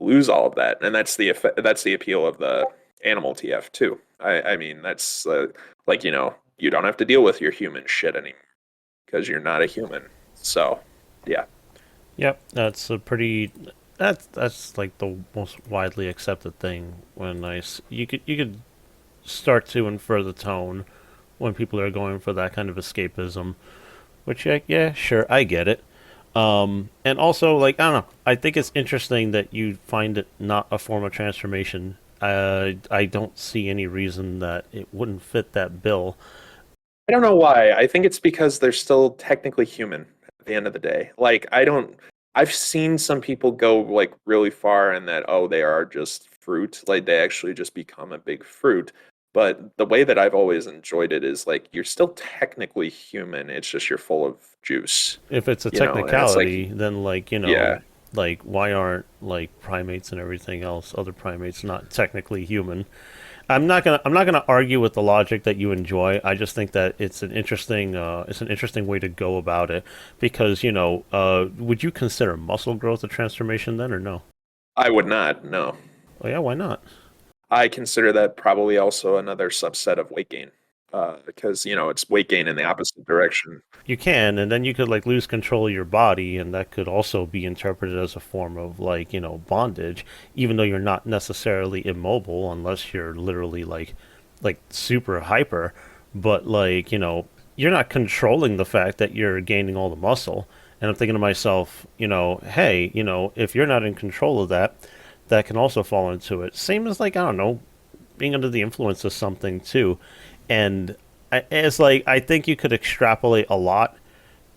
lose all of that? And that's the appeal of the animal TF too. I mean that's like you don't have to deal with your human shit anymore because you're not a human. So yeah. Yep, that's like the most widely accepted thing. You could start to infer the tone when people are going for that kind of escapism, which yeah, sure, I get it. And also, like, I don't know, I think it's interesting that you find it not a form of transformation. I don't see any reason that it wouldn't fit that bill. I don't know why. I think it's because they're still technically human at the end of the day. Like I've seen some people go like really far in that, oh, they are just fruit. Like they actually just become a big fruit. But the way that I've always enjoyed it is like you're still technically human. It's just you're full of juice, If it's a and it's like technicality, then like yeah. like why aren't like primates and everything else, other primates, not technically human? I'm not gonna argue with the logic that you enjoy. I just think that it's an interesting way to go about it because would you consider muscle growth a transformation then or no? I would not, no. Oh yeah, why not? I consider that probably also another subset of weight gain. Because it's weight gain in the opposite direction. You can, and then you could like lose control of your body, and that could also be interpreted as a form of like bondage, even though you're not necessarily immobile unless you're literally like super hyper. But like you're not controlling the fact that you're gaining all the muscle, And I'm thinking to myself, hey, if you're not in control of that, that can also fall into it. Same as like, I don't know, being under the influence of something too. And it's like I think you could extrapolate a lot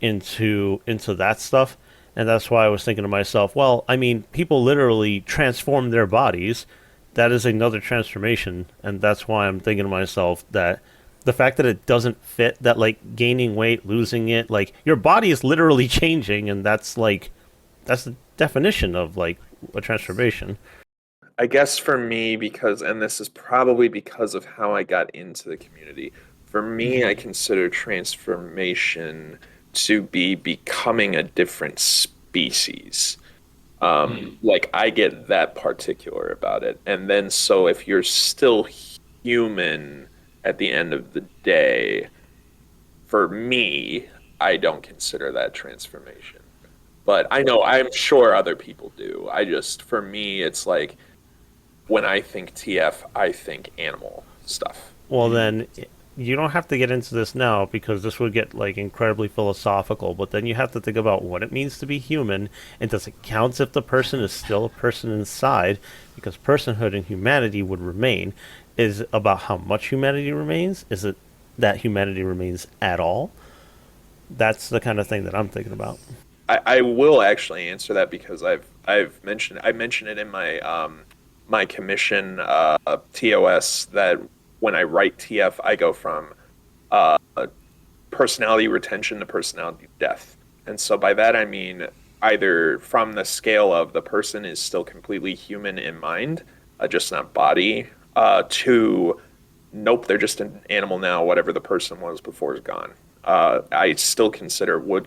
into that stuff. And that's why I was thinking to myself, well, I mean, people literally transform their bodies. That is another transformation, and that's why I'm thinking to myself that the fact that it doesn't fit, that like gaining weight, losing it, like your body is literally changing, and that's the definition of like a transformation. I guess for me, because, and this is probably because of how I got into the community, for me, I consider transformation to be becoming a different species. Like, I get that particular about it. And then, so if you're still human at the end of the day, for me, I don't consider that transformation. But I know, I'm sure other people do. I just, for me, it's like, when I think TF, I think animal stuff. Well, then you don't have to get into this now because this would get like incredibly philosophical. But then you have to think about what it means to be human, and does it count if the person is still a person inside? Because personhood and humanity would remain. Is about how much humanity remains? Is it that humanity remains at all? That's the kind of thing that I'm thinking about. I will actually answer that because I mentioned it in my my commission TOS that when I write TF, I go from uh, personality retention to personality death. And so by that I mean either from the scale of the person is still completely human in mind, just not body, to nope, they're just an animal now. Whatever the person was before is gone. I still would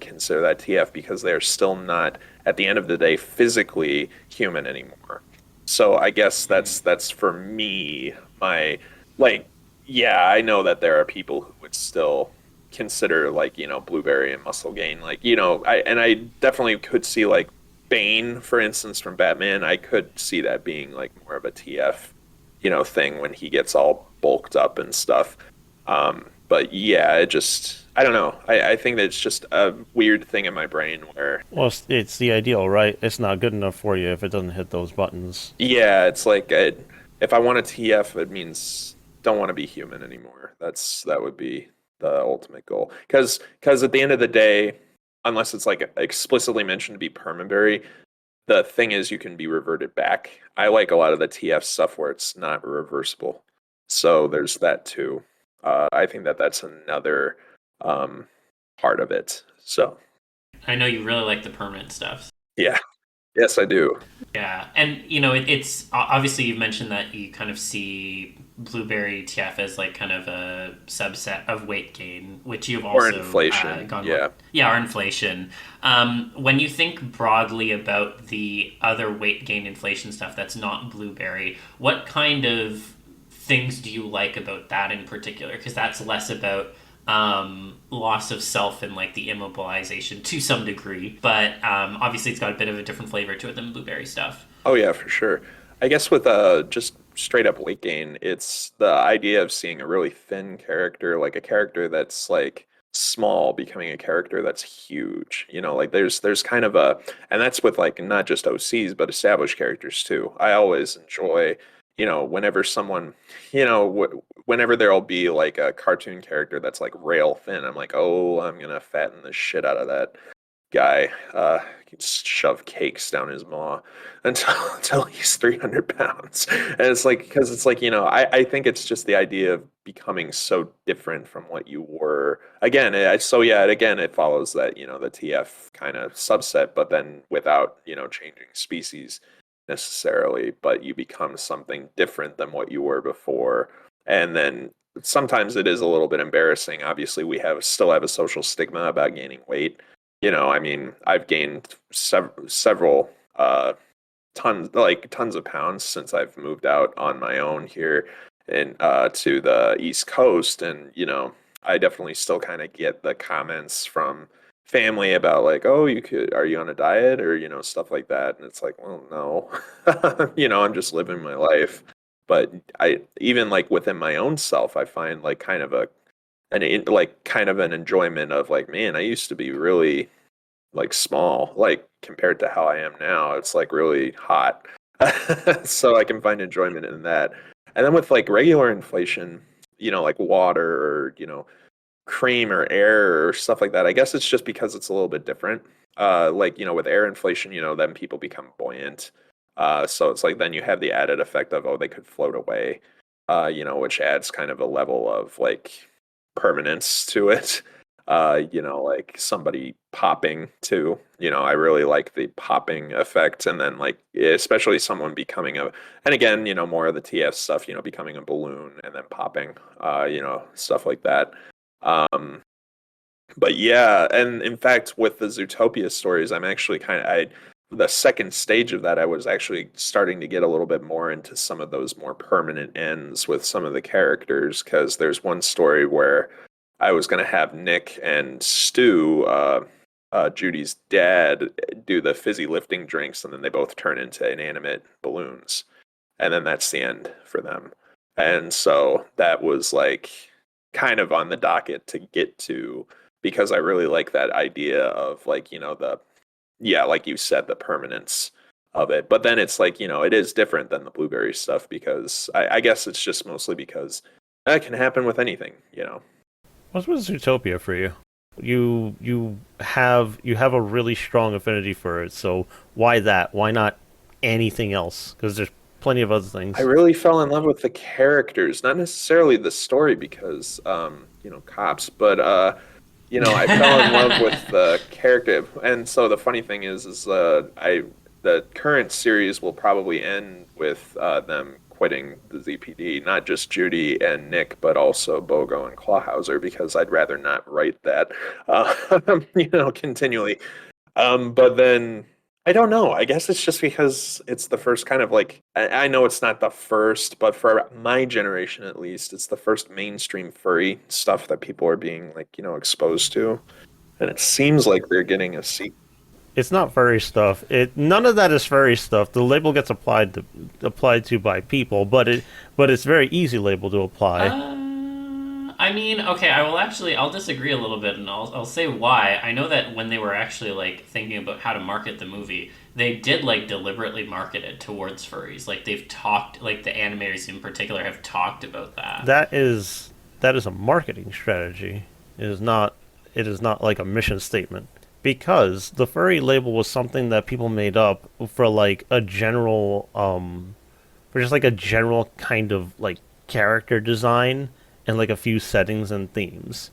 consider that TF because they are still not, at the end of the day, physically human anymore. So I guess that's for me, my, like, yeah, I know that there are people who would still consider, like, blueberry and muscle gain, like, I definitely could see, like, Bane, for instance, from Batman. I could see that being like more of a TF, thing when he gets all bulked up and stuff. But yeah, I don't know. I think that it's just a weird thing in my brain where, Well, it's the ideal, right? It's not good enough for you if it doesn't hit those buttons. yeah, it's like if I want a TF, it means don't want to be human anymore. That would be the ultimate goal. Because at the end of the day, unless it's like explicitly mentioned to be permanent, the thing is you can be reverted back. I like a lot of the TF stuff where it's not reversible. So there's that too. I think that that's another um, part of it. So I know you really like the permanent stuff. yeah, yes, I do. Yeah, and it's obviously you've mentioned that you kind of see blueberry TF as like kind of a subset of weight gain, which you've Or also inflation. gone with. Yeah. Yeah, or inflation. When you think broadly about the other weight gain inflation stuff that's not blueberry, what kind of things do you like about that in particular? Because that's less about loss of self and like the immobilization to some degree, but obviously it's got a bit of a different flavor to it than blueberry stuff. Oh yeah, for sure. I guess with just straight up weight gain, it's the idea of seeing a really thin character, like a character that's like small becoming a character that's huge. Like there's kind of and that's with like not just OCs but established characters too. I always enjoy, whenever someone, whenever there'll be like a cartoon character that's like rail thin, I'm like, oh, I'm gonna fatten the shit out of that guy. Can shove cakes down his maw until he's 300 pounds. And it's like, because it's like, I think it's just the idea of becoming so different from what you were. Again, so yeah, again, it follows that, the TF kind of subset, but then without, changing species necessarily, but you become something different than what you were before. And then sometimes it is a little bit embarrassing. Obviously, we still have a social stigma about gaining weight. I mean, I've gained several tons of pounds since I've moved out on my own here and to the East Coast, and I definitely still kind of get the comments from family about like, oh, are you on a diet or stuff like that, and it's like, well, no, I'm just living my life. But I even like within my own self, I find like kind of an enjoyment of like, man, I used to be really like small, like compared to how I am now. It's like really hot. So I can find enjoyment in that. And then with like regular inflation, like water or, cream or air or stuff like that, I guess it's just because it's a little bit different. Like, with air inflation, then people become buoyant. So it's like then you have the added effect of, oh, they could float away, which adds kind of a level of like permanence to it. Like somebody popping too. I really like the popping effect, and then like especially someone becoming and again, more of the TF stuff, becoming a balloon and then popping, stuff like that. But yeah, and in fact, with the Zootopia stories, I'm actually the second stage of that, I was actually starting to get a little bit more into some of those more permanent ends with some of the characters, because there's one story where I was going to have Nick and Stu, Judy's dad, do the fizzy lifting drinks, and then they both turn into inanimate balloons. And then that's the end for them. And so that was like kind of on the docket to get to, because I really like that idea of like, like you said, the permanence of it. But then it's like, it is different than the blueberry stuff, because I guess it's just mostly because that can happen with anything. What's with Zootopia for you? You have a really strong affinity for it, so why that? Why not anything else? Because there's plenty of other things. I really fell in love with the characters, not necessarily the story, because cops, but I fell in love with the character. And so the funny thing is the current series will probably end with them quitting the ZPD, not just Judy and Nick, but also Bogo and Clawhauser, because I'd rather not write that, continually. But then I don't know. I guess it's just because it's the first kind of like, I know it's not the first, but for my generation at least, it's the first mainstream furry stuff that people are being like, exposed to. And it seems like they're getting a sequel. It's not furry stuff. None of that is furry stuff. The label gets applied to by people, but it's very easy label to apply. I mean, okay, I'll disagree a little bit, and I'll say why. I know that when they were actually like thinking about how to market the movie, they did like deliberately market it towards furries. Like they've talked, like the animators in particular have talked about that. That is a marketing strategy. It is not like a mission statement. Because the furry label was something that people made up for like a general for just like a general kind of like character design and like a few settings and themes.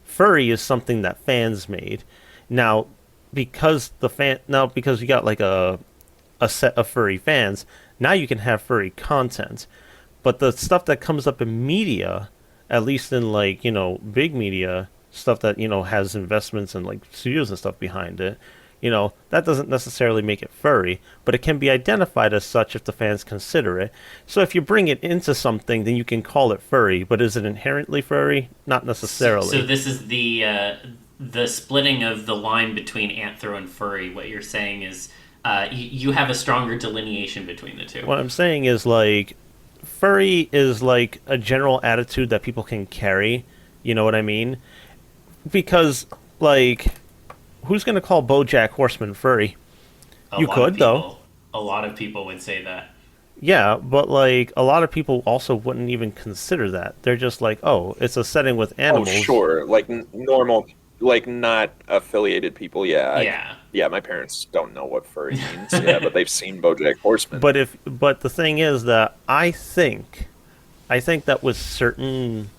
Furry is something that fans made. Now, because you got like a set of furry fans, now you can have furry content. But the stuff that comes up in media, at least in like, big media, stuff that has investments and like studios and stuff behind it, that doesn't necessarily make it furry, but it can be identified as such if the fans consider it. So if you bring it into something, then you can call it furry, but is it inherently furry? Not necessarily. So this is the splitting of the line between anthro and furry. What you're saying is you have a stronger delineation between the two. What I'm saying is like furry is like a general attitude that people can carry. You know what I mean? Because, like, who's going to call BoJack Horseman furry? You could, though. A lot of people would say that. Yeah, but, like, a lot of people also wouldn't even consider that. They're just like, oh, it's a setting with animals. Oh, sure. Like, normal, like, not affiliated people, yeah. Yeah, my parents don't know what furry means, yeah, but they've seen BoJack Horseman. But the thing is that I think that with certain...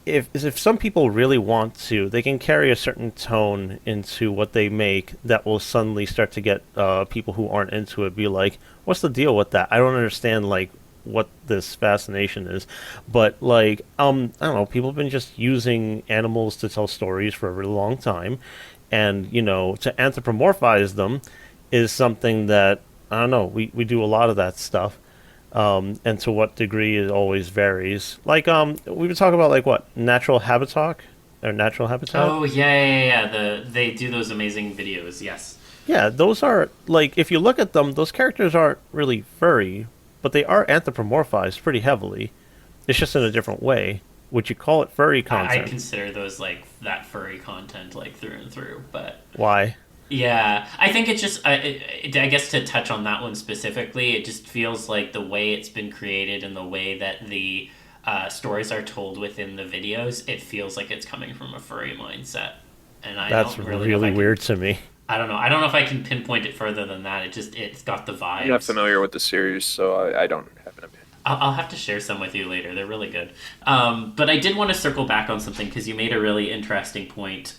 If some people really want to, they can carry a certain tone into what they make that will suddenly start to get people who aren't into it be like, what's the deal with that? I don't understand like what this fascination is. But like I don't know, people have been just using animals to tell stories for a really long time, and to anthropomorphize them is something that I don't know, we do a lot of that stuff. And to what degree it always varies. Like, we would talk about, like, what? Natural habitat? Or natural habitat? Oh, yeah. They do those amazing videos, yes. Yeah, those are, like, if you look at them, those characters aren't really furry, but they are anthropomorphized pretty heavily. It's just in a different way. Would you call it furry I content? consider those like that furry content like through and through, but Why? yeah, I think it's just I guess to touch on that one specifically, it just feels like the way it's been created and the way that the stories are told within the videos, it feels like it's coming from a furry mindset, and I That's don't really know if really I can. weird to me. I don't know. I don't know if I can pinpoint it further than that. It's got the I'm not vibes. familiar with the series, so I don't have an opinion. I'll have to share some with you later. They're really good. But I did want to circle back on something because you made a really interesting point.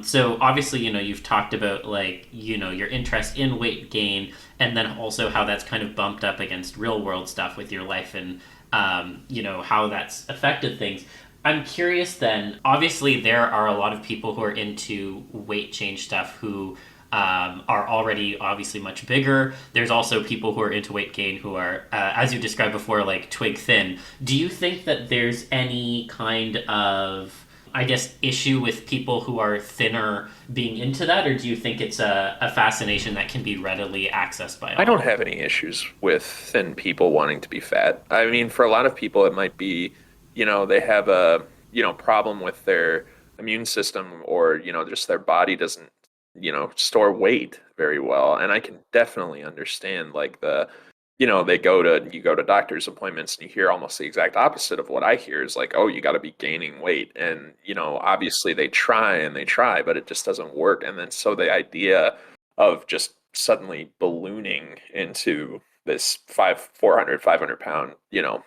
So obviously, you've talked about like, your interest in weight gain, and then also how that's kind of bumped up against real world stuff with your life and, how that's affected things. I'm curious then, obviously, there are a lot of people who are into weight change stuff who are already obviously much bigger. There's also people who are into weight gain who are, as you described before, like twig thin. Do you think that there's any kind of, I guess, issue with people who are thinner being into that, or do you think it's a fascination that can be readily accessed by I don't all? have any issues with thin people wanting to be fat. I mean, for a lot of people, it might be, they have a, problem with their immune system or, just their body doesn't, store weight very well. And I can definitely understand like you go to doctor's appointments and you hear almost the exact opposite of what I hear is like, oh, you got to be gaining weight. And, obviously they try and they try, but it just doesn't work. And then so the idea of just suddenly ballooning into this 500 pound,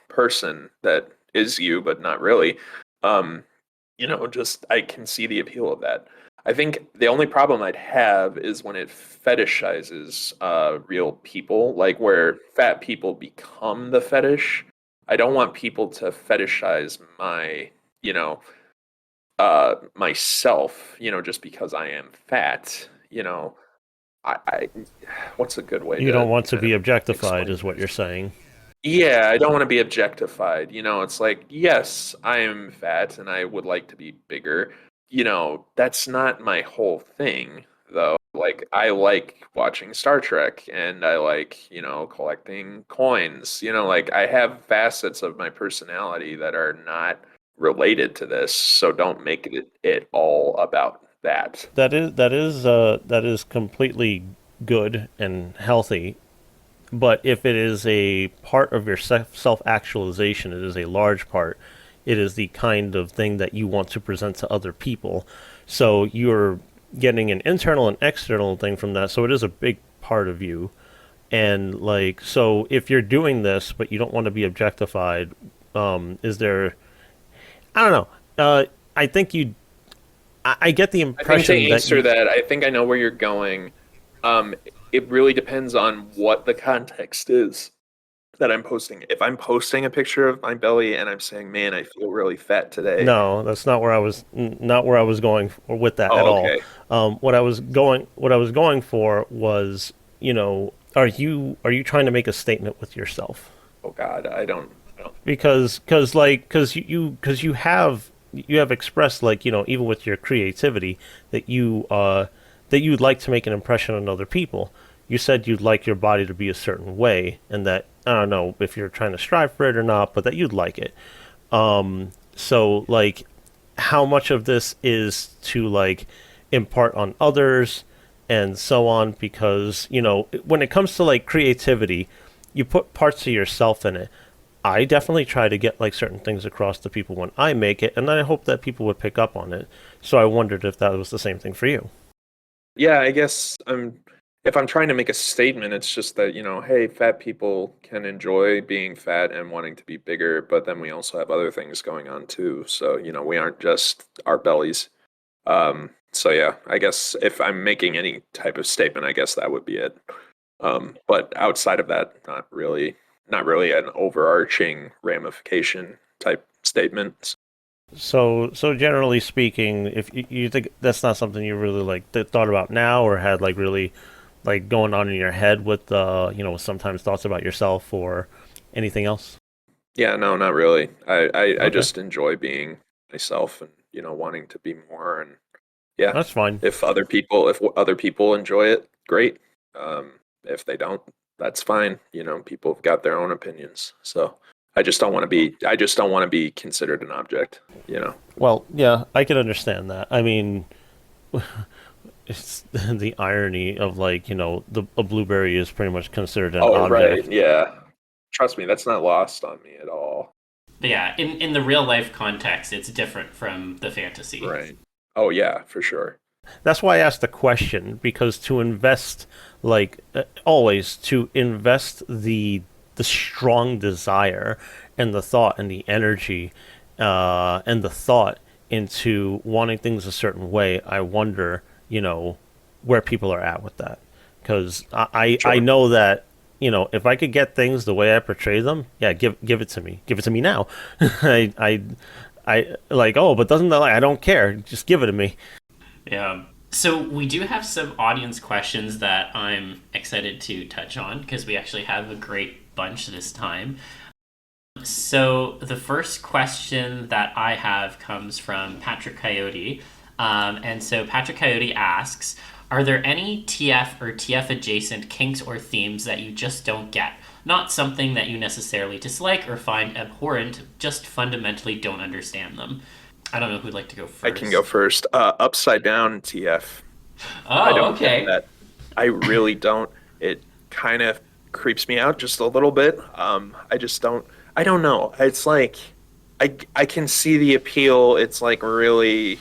person that is you, but not really, um, just I can see the appeal of that. I think the only problem I'd have is when it fetishizes real people, like where fat people become the fetish. I don't want people to fetishize you know, myself, just because I am fat. I what's a good way You don't to want to kind be of objectified, explain is what this? you're saying. Yeah, I don't want to be objectified. It's like, yes, I am fat and I would like to be bigger. That's not my whole thing, though. Like, I like watching Star Trek and I like, collecting coins. Like, I have facets of my personality that are not related to this. So don't make it all about that. That is completely good and healthy. But if it is a part of your self actualization, it is a large part. It is the kind of thing that you want to present to other people. So you're getting an internal and external thing from that. So it is a big part of you. And like, so if you're doing this, but you don't want to be objectified, is there? I don't know. I think you. I get the I think to impression that answer you. that, I think I know where you're going. Um, it really depends on what the context is that I'm posting. If I'm posting a picture of my belly and I'm saying, "Man, I feel really fat today." No, that's not where I was. Not where I was going with that at Oh, all. okay. What I was going for was, are you trying to make a statement with yourself? Oh God, I don't. Because you have expressed, like, even with your creativity, that you'd like to make an impression on other people. You said you'd like your body to be a certain way, and that, I don't know if you're trying to strive for it or not, but that you'd like it. So, like, how much of this is to, like, impart on others and so on? Because, when it comes to, like, creativity, you put parts of yourself in it. I definitely try to get, like, certain things across to people when I make it, and I hope that people would pick up on it. So I wondered if that was the same thing for you. Yeah, I guess if I'm trying to make a statement, it's just that, hey, fat people can enjoy being fat and wanting to be bigger, but then we also have other things going on too. So, we aren't just our bellies. So yeah, I guess if I'm making any type of statement, I guess that would be it. But outside of that, not really an overarching ramification type statement. So generally speaking, if you think that's not something you really, like, thought about now, or had, like, really, like, going on in your head with, sometimes thoughts about yourself or anything else. Yeah, no, not really. I Okay, just enjoy being myself and, wanting to be more. And yeah, that's fine. if other people enjoy it, great. If they don't, that's fine. People have got their own opinions. So I just don't want to be. I just don't want to be considered an object. You know. Well, yeah, I can understand that. I mean, it's the irony of like, a blueberry is pretty much considered an Oh, right. object. Yeah. Trust me, that's not lost on me at all. But yeah, in the real life context, it's different from the fantasy. Right. Oh, yeah, for sure. That's why I asked the question, because to invest, like always, to invest the strong desire and the thought and the energy and the thought into wanting things a certain way, I wonder, where people are at with that. Because I Sure. know that, if I could get things the way I portray them, yeah, give it to me. Give it to me now. I like, oh, but doesn't that, like, I don't care. Just give it to me. Yeah. So we do have some audience questions that I'm excited to touch on because we actually have a great bunch this time. So the first question that I have comes from Patrick Coyote. And so Patrick Coyote asks, are there any TF or TF adjacent kinks or themes that you just don't get? Not something that you necessarily dislike or find abhorrent, just fundamentally don't understand them. I don't know who'd like to go first. I can go first. Upside down TF. I Oh, don't get okay. that. I really don't. It kind of creeps me out just a little bit. I just don't. I don't know. It's like I can see the appeal. It's like really.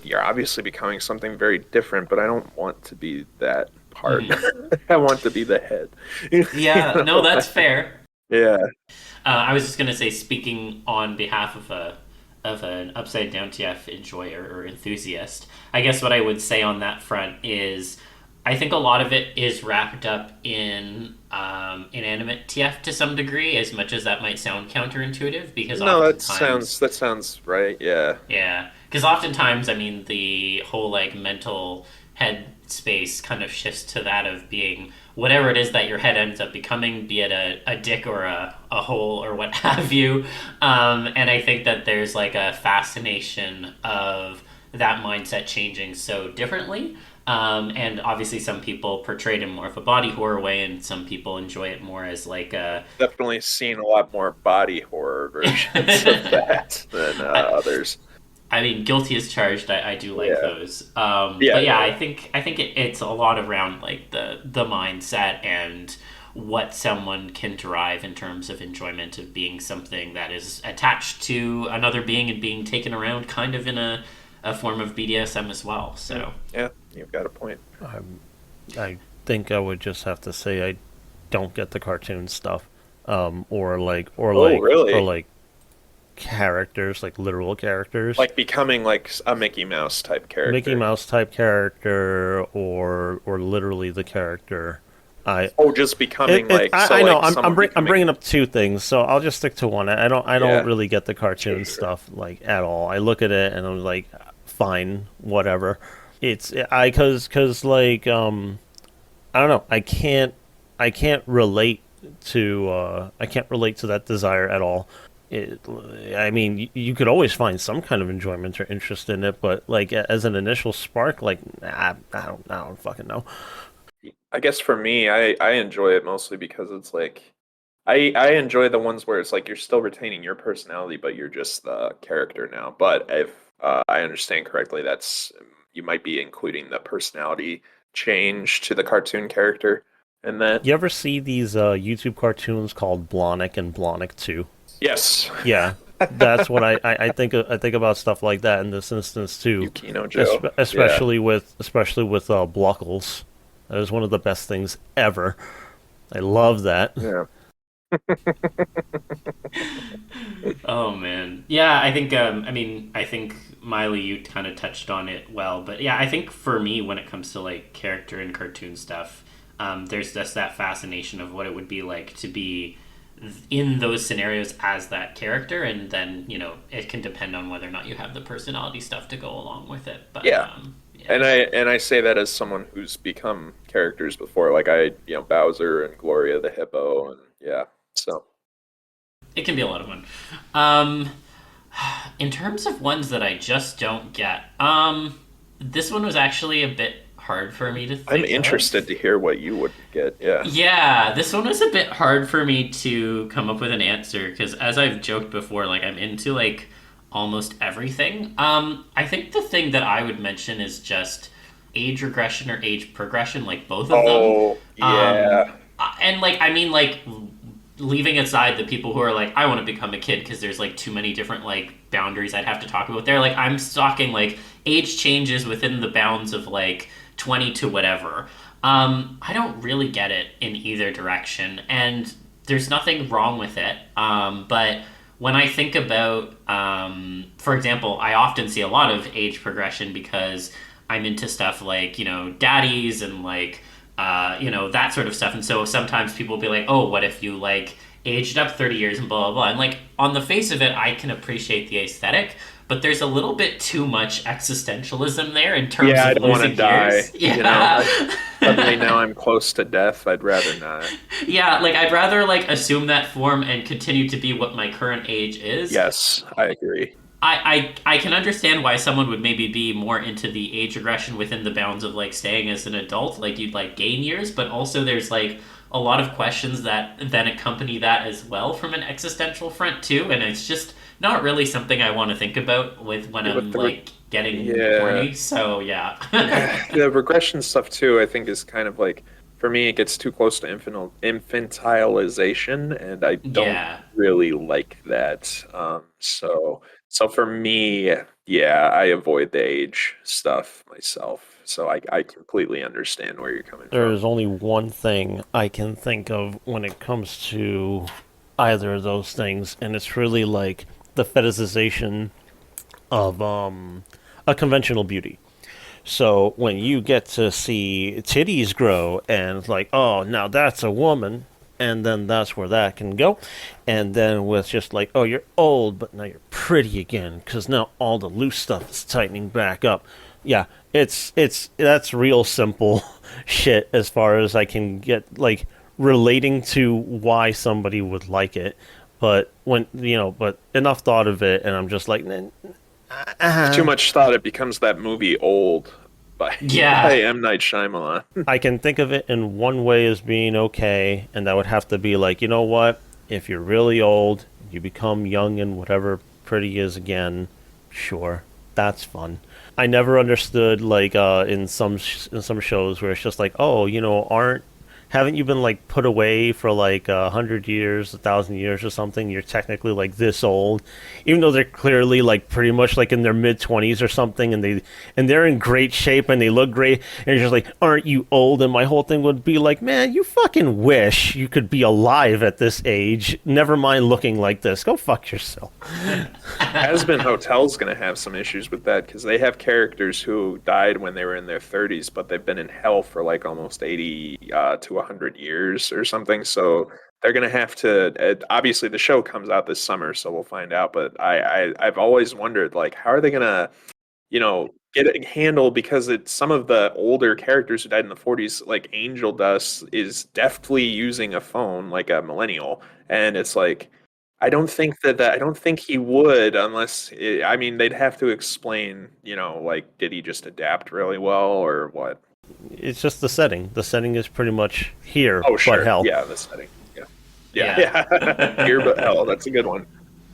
You're obviously becoming something very different, but I don't want to be that part. Mm. I want to be the head. Yeah, no, that's fair. Yeah. I was just gonna say, speaking on behalf of an upside down TF enjoyer or enthusiast, I guess what I would say on that front is, I think a lot of it is wrapped up in inanimate TF to some degree, as much as that might sound counterintuitive, because No, oftentimes, that sounds right. Yeah. yeah, because oftentimes, I mean, the whole like mental head space kind of shifts to that of being whatever it is that your head ends up becoming, be it a dick or a hole or what have you. And I think that there's like a fascination of that mindset changing so differently. And obviously, some people portray it in more of a body horror way, and some people enjoy it more as like a. Definitely seen a lot more body horror versions of that than others. I mean, guilty as charged. I do like Yeah. those. Yeah, But yeah, yeah, I think it's a lot around like the mindset and what someone can derive in terms of enjoyment of being something that is attached to another being and being taken around, kind of in a form of BDSM as well. yeah. So Yeah, you've got a point. I think I would just have to say I don't get the cartoon stuff, or like, or Oh, like, or really? like characters, like literal characters, Like becoming like a Mickey Mouse type Mickey character. Mouse type character, or literally the character. I Oh, just becoming like so I know like someone I'm becoming. bringing up two things, so I'll just stick to one. I don't Yeah, really get the sure, cartoon sure. stuff like at all. I look at it and I'm like, fine, whatever. It's I cause like I don't know. I can't relate I can't relate to that desire at all. It, I mean, you could always find some kind of enjoyment or interest in it, but like as an initial spark, like I don't fucking know. I guess for me, I enjoy it mostly because it's like I enjoy the ones where it's like you're still retaining your personality, but you're just the character now. But if I understand correctly, that's you might be including the personality change to the cartoon character in that. You ever see these YouTube cartoons called Blonick and Blonick 2? Yes. Yeah, that's what I think. I think about stuff like that in this instance too, Yukino Joe. Yeah. especially with Bluckles. That is one of the best things ever. I love that. Yeah. oh man, yeah. I think I mean, I think Miley, you kind of touched on it well, but yeah, I think for me, when it comes to like character and cartoon stuff, there's just that fascination of what it would be like to be in those scenarios as that character, and then it can depend on whether or not you have the personality stuff to go along with it. But Yeah. yeah, And I say that as someone who's become characters before, like Bowser and Gloria the Hippo, and yeah. So it can be a lot of fun. Um, in terms of ones that I just don't get, this one was actually a bit hard for me to I'm think interested of. to hear what you would get. Yeah. Yeah, this one was a bit hard for me to come up with an answer because, as I've joked before, like I'm into like almost everything. I think the thing that I would mention is just age regression or age progression, like both of them. Oh, Um, yeah. and like I mean, like leaving aside the people who are like, I want to become a kid because there's like too many different like boundaries I'd have to talk about there. Like I'm talking like age changes within the bounds of like 20 to whatever. I don't really get it in either direction, and there's nothing wrong with it. But when I think about, for example, I often see a lot of age progression because I'm into stuff like, daddies and like, that sort of stuff. And so sometimes people will be like, oh, what if you like aged up 30 years and blah, blah, blah. And like on the face of it, I can appreciate the aesthetic, but there's a little bit too much existentialism there in terms Yeah, I of don't want to losing years. die. Yeah. Suddenly now I'm close to death. I'd rather not. Yeah, like I'd rather like assume that form and continue to be what my current age is. Yes, I agree. I can understand why someone would maybe be more into the age regression within the bounds of like staying as an adult, like you'd like gain years, but also there's like a lot of questions that then accompany that as well from an existential front too, and it's just not really something I want to think about with when Yeah, I'm but like getting yeah, horny. So yeah. the regression stuff too, I think is kind of like for me it gets too close to infantilization, and I don't Yeah. really like that. So for me, yeah, I avoid the age stuff myself. So I completely understand where you're coming There from. is only one thing I can think of when it comes to either of those things, and it's really like the fetishization of a conventional beauty. So when you get to see titties grow and it's like, oh, now that's a woman, and then that's where that can go. And then with just like, oh, you're old, but now you're pretty again because now all the loose stuff is tightening back up. Yeah, it's that's real simple shit as far as I can get like relating to why somebody would like it. But but enough thought of it, and I'm just like, Too much thought, it becomes that movie Old by Yeah. by M. Night Shyamalan. I can think of it in one way as being okay, and that would have to be like, you know what? If you're really old, you become young and whatever pretty is again, sure, that's fun. I never understood like in some shows where it's just like, oh, aren't haven't you been like put away for like 100 years, 1,000 years or something? You're technically like this old, even though they're clearly like pretty much like in their mid 20s or something, and they're in great shape and they look great. And you're just like, aren't you old? And my whole thing would be like, man, you fucking wish you could be alive at this age. Never mind looking like this. Go fuck yourself. Has-Been Hotel's going to have some issues with that because they have characters who died when they were in their 30s, but they've been in hell for like almost 80 to 100 years or something. So they're going to have to. Obviously, the show comes out this summer, so we'll find out. But I've always wondered, like, how are they going to, get it handled because it's some of the older characters who died in the 40s, like Angel Dust, is deftly using a phone like a millennial, and it's like. I don't think he would unless I mean they'd have to explain, like did he just adapt really well or what? It's just the setting. The setting is pretty much here, Oh, but sure. hell. Yeah, the setting. Yeah. Yeah, Yeah. yeah. Here but hell. That's a good one.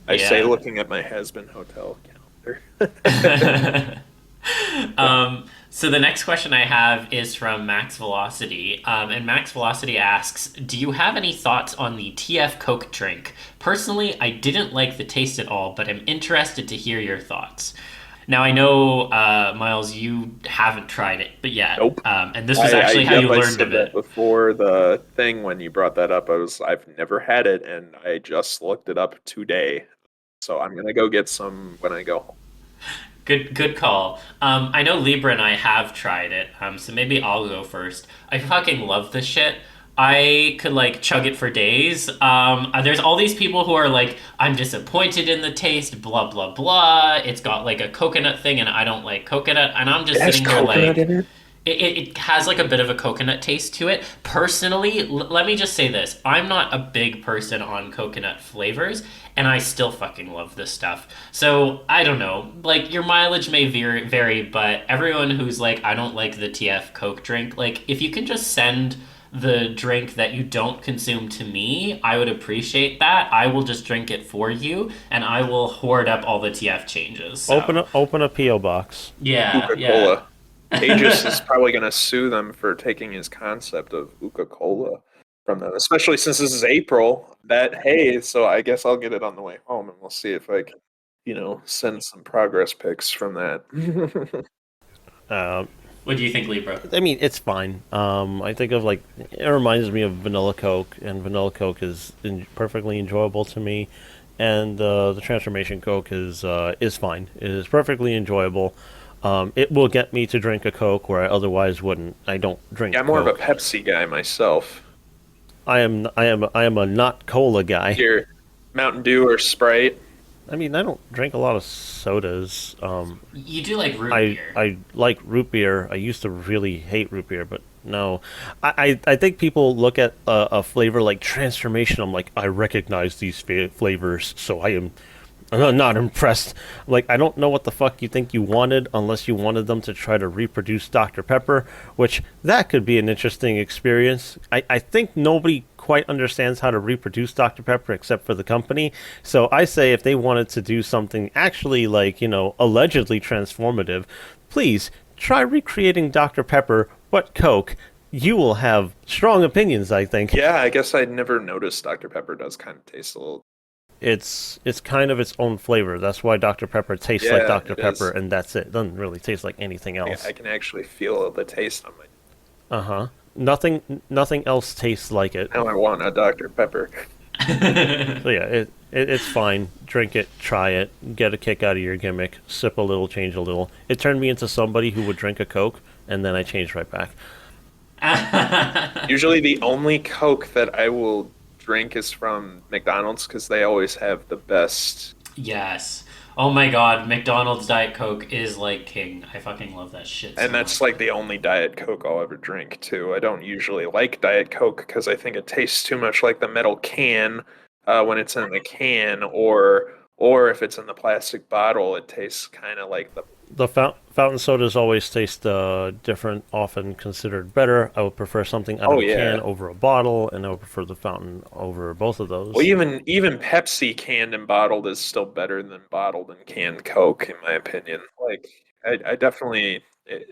I say Yeah. looking at my Has-Been Hotel calendar. So the next question I have is from Max Velocity, and Max Velocity asks, "Do you have any thoughts on the TF Coke drink? Personally, I didn't like the taste at all, but I'm interested to hear your thoughts." Now I know, Miles, you haven't tried it, but yeah, Nope. and this was actually how you I learned said of that it. before the thing when you brought that up. I've never had it and I just looked it up today. So I'm gonna go get some when I go home. Good call. I know Libra and I have tried it, so maybe I'll go first. I fucking love this shit. I could like chug it for days. There's all these people who are like, I'm disappointed in the taste, blah blah blah. It's got like a coconut thing, and I don't like coconut, and I'm It just has sitting here coconut like, in it? It has like a bit of a coconut taste to it. Personally, let me just say this. I'm not a big person on coconut flavors, and I still fucking love this stuff. So, I don't know. Like, your mileage may vary, but everyone who's like, I don't like the TF Coke drink, like, if you can just send the drink that you don't consume to me, I would appreciate that. I will just drink it for you, and I will hoard up all the TF changes. So, Open a PO box. yeah, yeah. Coca-Cola. Aegis is probably going to sue them for taking his concept of Coca-Cola from them, especially since this is April. So I guess I'll get it on the way home, and we'll see if I can, send some progress pics from that. Uh, What do you think, Libra? I mean, it's fine. I think of like it reminds me of vanilla Coke, and vanilla Coke is perfectly enjoyable to me, and the transformation Coke is fine. It is perfectly enjoyable. It will get me to drink a Coke where I otherwise wouldn't. I don't drink. Yeah, I'm more Coke. of a Pepsi guy myself. I am a not cola guy. Here, Mountain Dew or Sprite. I mean, I don't drink a lot of sodas. You do like root beer. I like root beer. I used to really hate root beer, but no. I think people look at a flavor like transformation. I'm like, I recognize these flavors, so I'm not impressed. Like, I don't know what the fuck you think you wanted unless you wanted them to try to reproduce Dr. Pepper, which that could be an interesting experience. I think nobody quite understands how to reproduce Dr. Pepper except for the company. So I say if they wanted to do something actually like, allegedly transformative, please try recreating Dr. Pepper but Coke. You will have strong opinions, I think. Yeah, I guess I'd never noticed Dr. Pepper does kind of taste a little. It's kind of its own flavor. That's why Dr. Pepper tastes like Dr. Pepper, is. and that's it. It doesn't really taste like anything else. I can actually feel the taste on my. Nothing else tastes like it. Now I want a Dr. Pepper. So yeah, it's fine. Drink it, try it, get a kick out of your gimmick, sip a little, change a little. It turned me into somebody who would drink a Coke, and then I changed right back. Usually the only Coke that I will drink is from McDonald's because they always have the best. Yes. Oh my god, McDonald's Diet Coke is like king. I fucking love that shit. And that's like the only Diet Coke I'll ever drink too. I don't usually like Diet Coke because I think it tastes too much like the metal can when it's in the can, or if it's in the plastic bottle, it tastes kind of like the fountain sodas always taste different, often considered better. I would prefer something out of a can over a bottle, and I would prefer the fountain over both of those. Well, even Pepsi canned and bottled is still better than bottled and canned Coke, in my opinion. Like, I definitely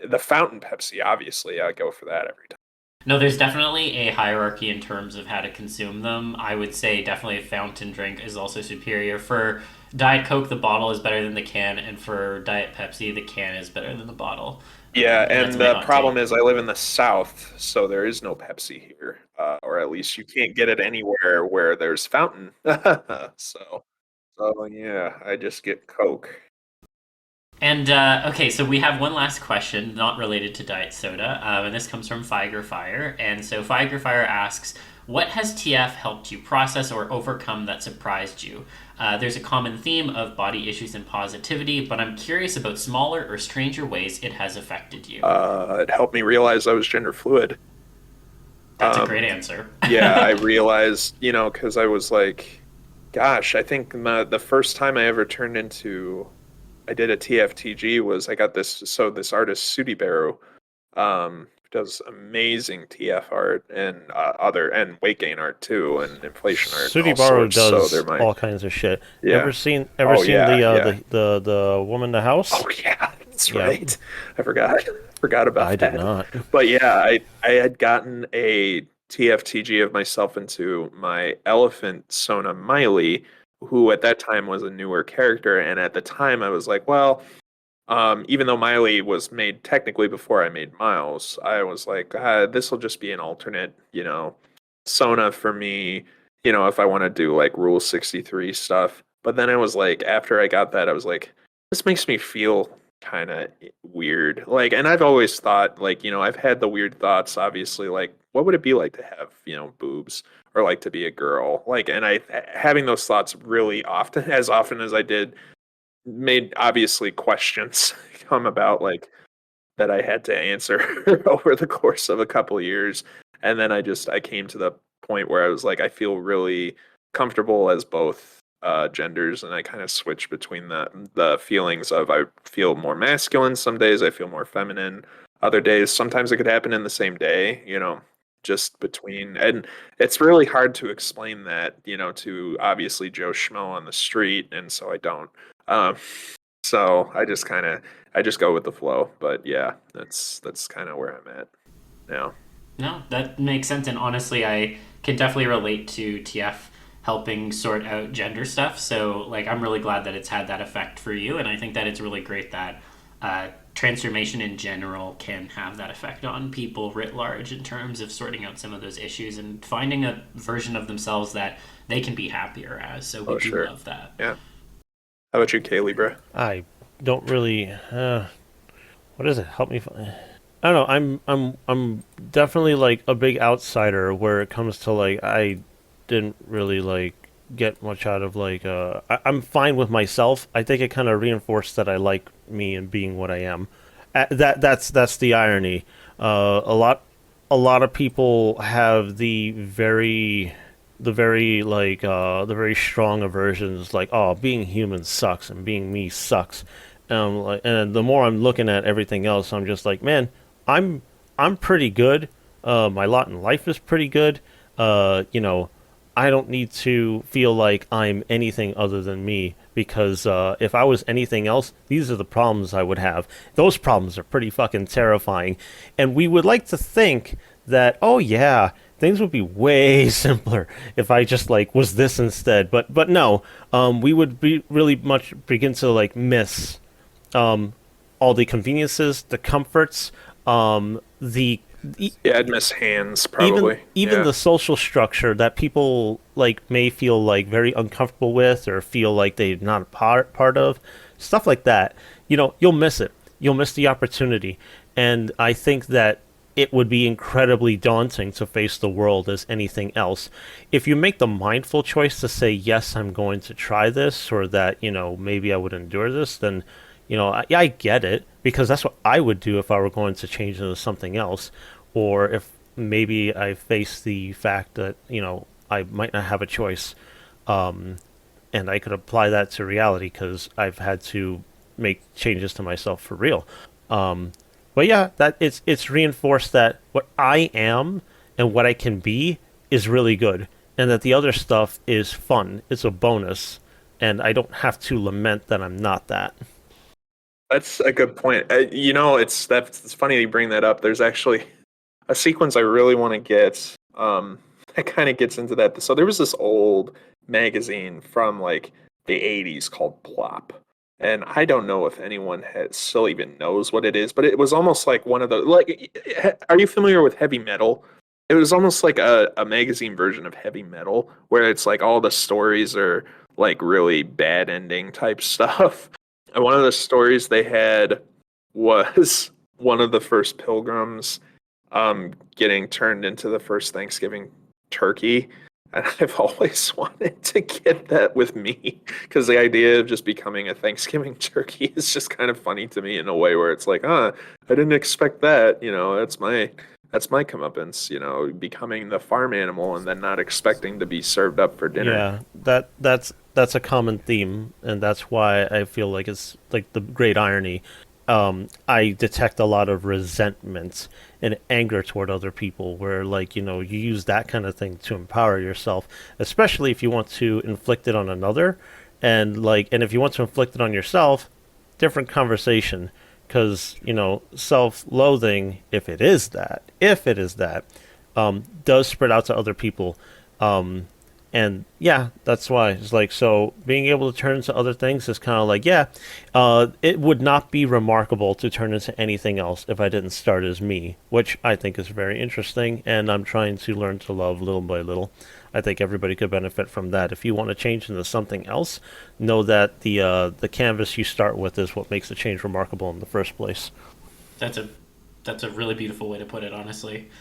the fountain Pepsi, obviously, I go for that every time. No, there's definitely a hierarchy in terms of how to consume them. I would say definitely a fountain drink is also superior. For Diet Coke, the bottle is better than the can, and for Diet Pepsi, the can is better than the bottle. Yeah, and the problem is I live in the South, so there is no Pepsi here, or at least you can't get it anywhere where there's fountain. so yeah, I just get Coke. And okay, so we have one last question, not related to diet soda, and this comes from Figer Fire. And so Figer Fire asks, "What has TF helped you process or overcome that surprised you? There's a common theme of body issues and positivity, but I'm curious about smaller or stranger ways it has affected you." It helped me realize I was gender fluid. That's a great answer. Yeah, I realized, because I was like, gosh, I think the first time I ever turned into. I did a TFTG was I got this artist Zootopia does amazing TF art and and weight gain art too and inflation art. Zootopia does all kinds of shit. Yeah. Ever seen the woman in the house? Oh yeah, that's right. I forgot about that. I did not. But yeah, I had gotten a TFTG of myself into my elephant Sona Miley, who at that time was a newer character, and at the time I was like, well, even though Miley was made technically before I made Miles, I was like, this will just be an alternate, Sona for me, if I want to do like Rule 63 stuff. But then I was like, after I got that, I was like, this makes me feel kind of weird. Like, and I've always thought, like, I've had the weird thoughts, obviously, like, what would it be like to have, boobs? Or like to be a girl, like, and I having those thoughts really often, as often as I did, made obviously questions come about, like, that I had to answer over the course of a couple of years. And then I came to the point where I was like, I feel really comfortable as both genders, and I kind of switch between the feelings of I feel more masculine some days, I feel more feminine other days. Sometimes it could happen in the same day, just between, and it's really hard to explain that, to obviously Joe Schmo on the street, and so I don't. Um, so I just go with the flow. But yeah, that's kind of where I'm at now. No, that makes sense. And honestly, I can definitely relate to TF helping sort out gender stuff. So, like, I'm really glad that it's had that effect for you. And I think that it's really great that transformation in general can have that effect on people writ large in terms of sorting out some of those issues and finding a version of themselves that they can be happier as. So, we do Sure. love that. Yeah. How about you, K-Libra? I don't really. What is it? Help me. I don't know. I'm definitely like a big outsider where it comes to like I didn't really like get much out of like I'm fine with myself. I think it kind of reinforced that I like me and being what I am. That's the irony. A lot of people have the very strong aversions, like, oh, being human sucks and being me sucks. And the more I'm looking at everything else, I'm just like, man, I'm pretty good. My lot in life is pretty good. I don't need to feel like I'm anything other than me, because if I was anything else, these are the problems I would have. Those problems are pretty fucking terrifying. And we would like to think that, oh yeah, things would be way simpler if I just like was this instead. But no, we would be really much begin to like miss all the conveniences, the comforts, the Yeah, I'd miss hands probably. even Yeah. the social structure that people like may feel like very uncomfortable with or feel like they're not a part of, stuff like that. You'll miss it. You'll miss the opportunity, and I think that it would be incredibly daunting to face the world as anything else. If you make the mindful choice to say, yes, I'm going to try this, or that, maybe I would endure this, then, I get it, because that's what I would do if I were going to change into something else. Or if maybe I face the fact that, I might not have a choice, and I could apply that to reality because I've had to make changes to myself for real. But yeah, that it's reinforced that what I am and what I can be is really good, and that the other stuff is fun. It's a bonus, and I don't have to lament that I'm not that. That's a good point. It's funny you bring that up. There's actually a sequence I really want to get that kind of gets into that. So there was this old magazine from like the 80s called Plop. And I don't know if anyone still even knows what it is, but it was almost like one of the are you familiar with heavy metal? It was almost like a magazine version of heavy metal where it's like all the stories are like really bad ending type stuff. And one of the stories they had was one of the first pilgrims getting turned into the first Thanksgiving turkey. And I've always wanted to get that with me, because the idea of just becoming a Thanksgiving turkey is just kind of funny to me in a way where it's like, I didn't expect that. That's my comeuppance, becoming the farm animal and then not expecting to be served up for dinner. Yeah, that's a common theme, and that's why I feel like it's like the great irony. I detect a lot of resentment and anger toward other people, where like you use that kind of thing to empower yourself, especially if you want to inflict it on another, and if you want to inflict it on yourself, different conversation, because self-loathing, if it is that, does spread out to other people. And yeah, that's why it's like, so being able to turn into other things is kind of like, it would not be remarkable to turn into anything else if I didn't start as me, which I think is very interesting, and I'm trying to learn to love little by little. I think everybody could benefit from that. If you want to change into something else, know that the canvas you start with is what makes the change remarkable in the first place. That's a really beautiful way to put it, honestly.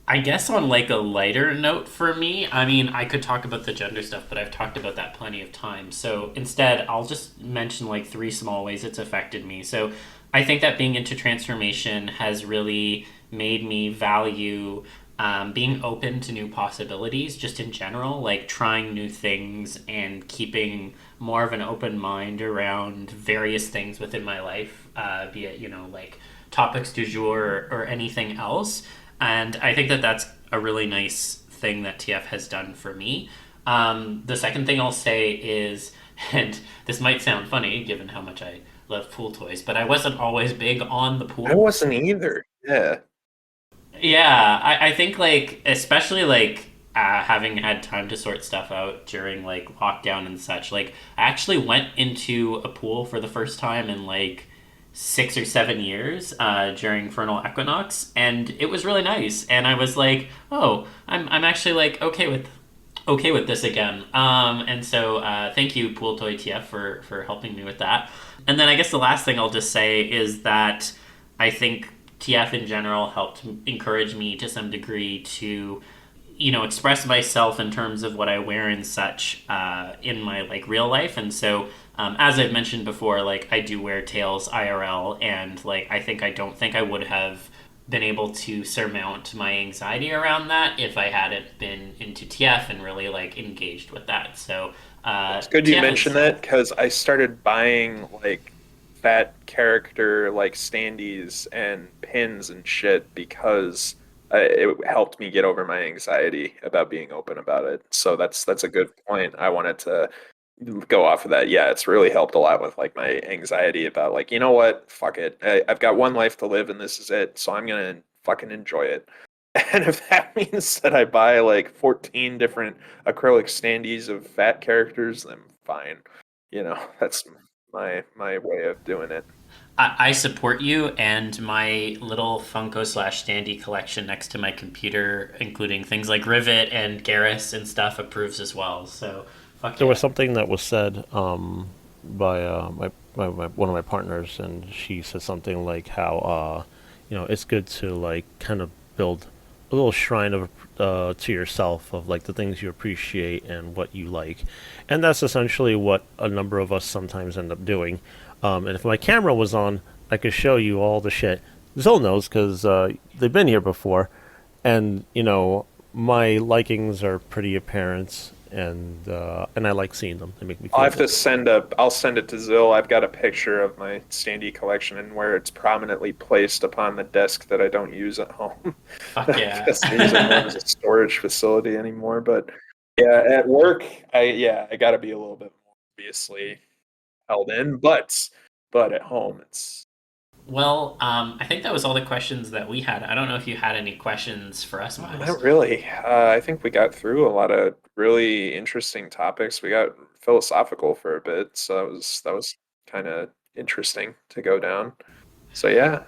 I guess on like a lighter note for me, I mean, I could talk about the gender stuff, but I've talked about that plenty of times. So instead, I'll just mention like 3 small ways it's affected me. So I think that being into transformation has really made me value being open to new possibilities just in general, like trying new things and keeping more of an open mind around various things within my life, be it, like topics du jour or anything else. And I think that that's a really nice thing that TF has done for me. The second thing I'll say is, and this might sound funny given how much I love pool toys, but I wasn't always big on the I pool. wasn't either. Yeah. Yeah, I think like especially like having had time to sort stuff out during like lockdown and such. Like I actually went into a pool for the first time in like 6 or 7 years during Vernal Equinox, and it was really nice. And I was like, oh, I'm actually like okay with this again. And so thank you, Pool Toy TF, for helping me with that. And then I guess the last thing I'll just say is that I think TF in general helped encourage me to some degree to express myself in terms of what I wear and such in my like real life. And so as I've mentioned before, like I do wear tails IRL, and like I don't think I would have been able to surmount my anxiety around that if I hadn't been into TF and really like engaged with that. So It's good you TF mentioned is that because I started buying like fat character like standees and pins and shit because it helped me get over my anxiety about being open about it. So that's a good point. I wanted to go off of that. Yeah, it's really helped a lot with like my anxiety about like, you know what? Fuck it. I've got one life to live and this is it. So I'm gonna fucking enjoy it. And if that means that I buy like 14 different acrylic standees of fat characters, then fine. That's my way of doing it. I support you, and my little Funko slash Standy collection next to my computer, including things like Rivet and Garrus and stuff, approves as well. So, fuck There was yeah. something that was said by one of my partners, and she said something like how it's good to like kind of build a little shrine of to yourself of like the things you appreciate and what you like, and that's essentially what a number of us sometimes end up doing. And if my camera was on, I could show you all the shit. Zil knows because they've been here before, and my likings are pretty apparent, and I like seeing them. They make me I'll feel have good. to I'll send it to Zil. I've got a picture of my standee collection and where it's prominently placed upon the desk that I don't use at home. Fuck yeah. Because I use it more as a storage facility anymore. But yeah, at work, I got to be a little bit more obviously held in, but at home it's Well, I think that was all the questions that we had. I don't know if you had any questions for us, oh, Miles. not really. I think we got through a lot of really interesting topics. We got philosophical for a bit, so that was kind of interesting to go down. So yeah,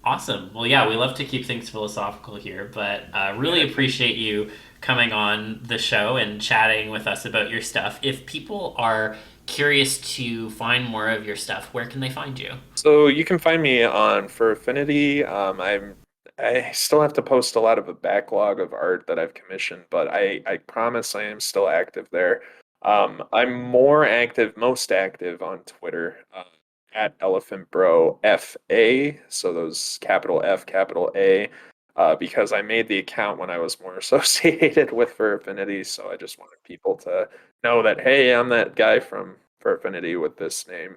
Awesome. Well, yeah, we love to keep things philosophical here, but really yeah. appreciate you coming on the show and chatting with us about your stuff. If people are curious to find more of your stuff, where can they find you? So you can find me on for Affinity. I still have to post a lot of a backlog of art that I've commissioned, but I promise I am still active there. I'm most active on Twitter at Elephantbro FA. So those capital F, capital A, because I made the account when I was more associated with Fur Affinity. So I just wanted people to know that hey, I'm that guy from Fur Affinity with this name.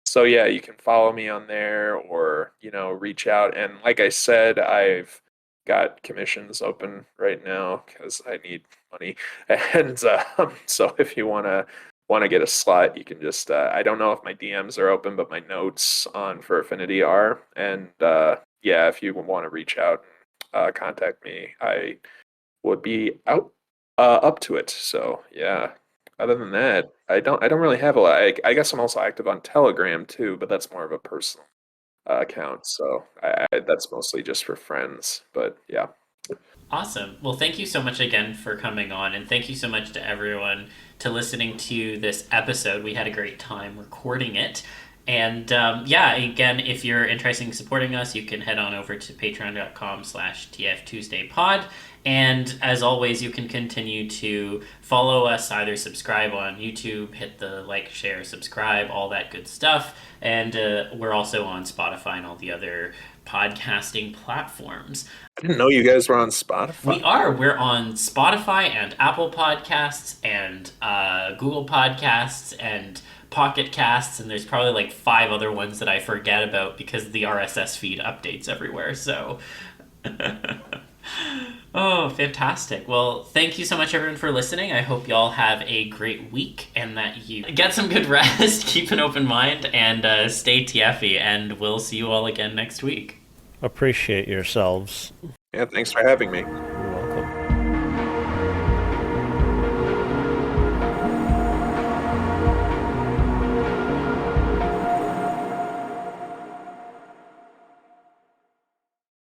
So yeah, you can follow me on there or, reach out. And like I said, I've got commissions open right now because I need money. And so if you wanna get a slot, you can just I don't know if my DMs are open, but my notes on for Affinity are. And yeah, if you want to reach out and contact me, I would be up to it. So yeah. Other than that, I don't really have a lot. I guess I'm also active on Telegram too, but that's more of a personal account. So that's mostly just for friends. But yeah, Awesome. Well, thank you so much again for coming on, and thank you so much to everyone to listening to this episode. We had a great time recording it. And yeah, again, if you're interested in supporting us, you can head on over to patreon.com/TFTuesdayPod. And as always, you can continue to follow us, either subscribe on YouTube, hit the like, share, subscribe, all that good stuff. And we're also on Spotify and all the other podcasting platforms. I didn't know you guys were on Spotify. We are. We're on Spotify and Apple Podcasts and Google Podcasts and Pocket Casts, and there's probably like 5 other ones that I forget about because the RSS feed updates everywhere. So, oh, fantastic. Well, thank you so much, everyone, for listening. I hope y'all have a great week and that you get some good rest, keep an open mind, and stay TFy, and we'll see you all again next week. Appreciate yourselves. Yeah, thanks for having me.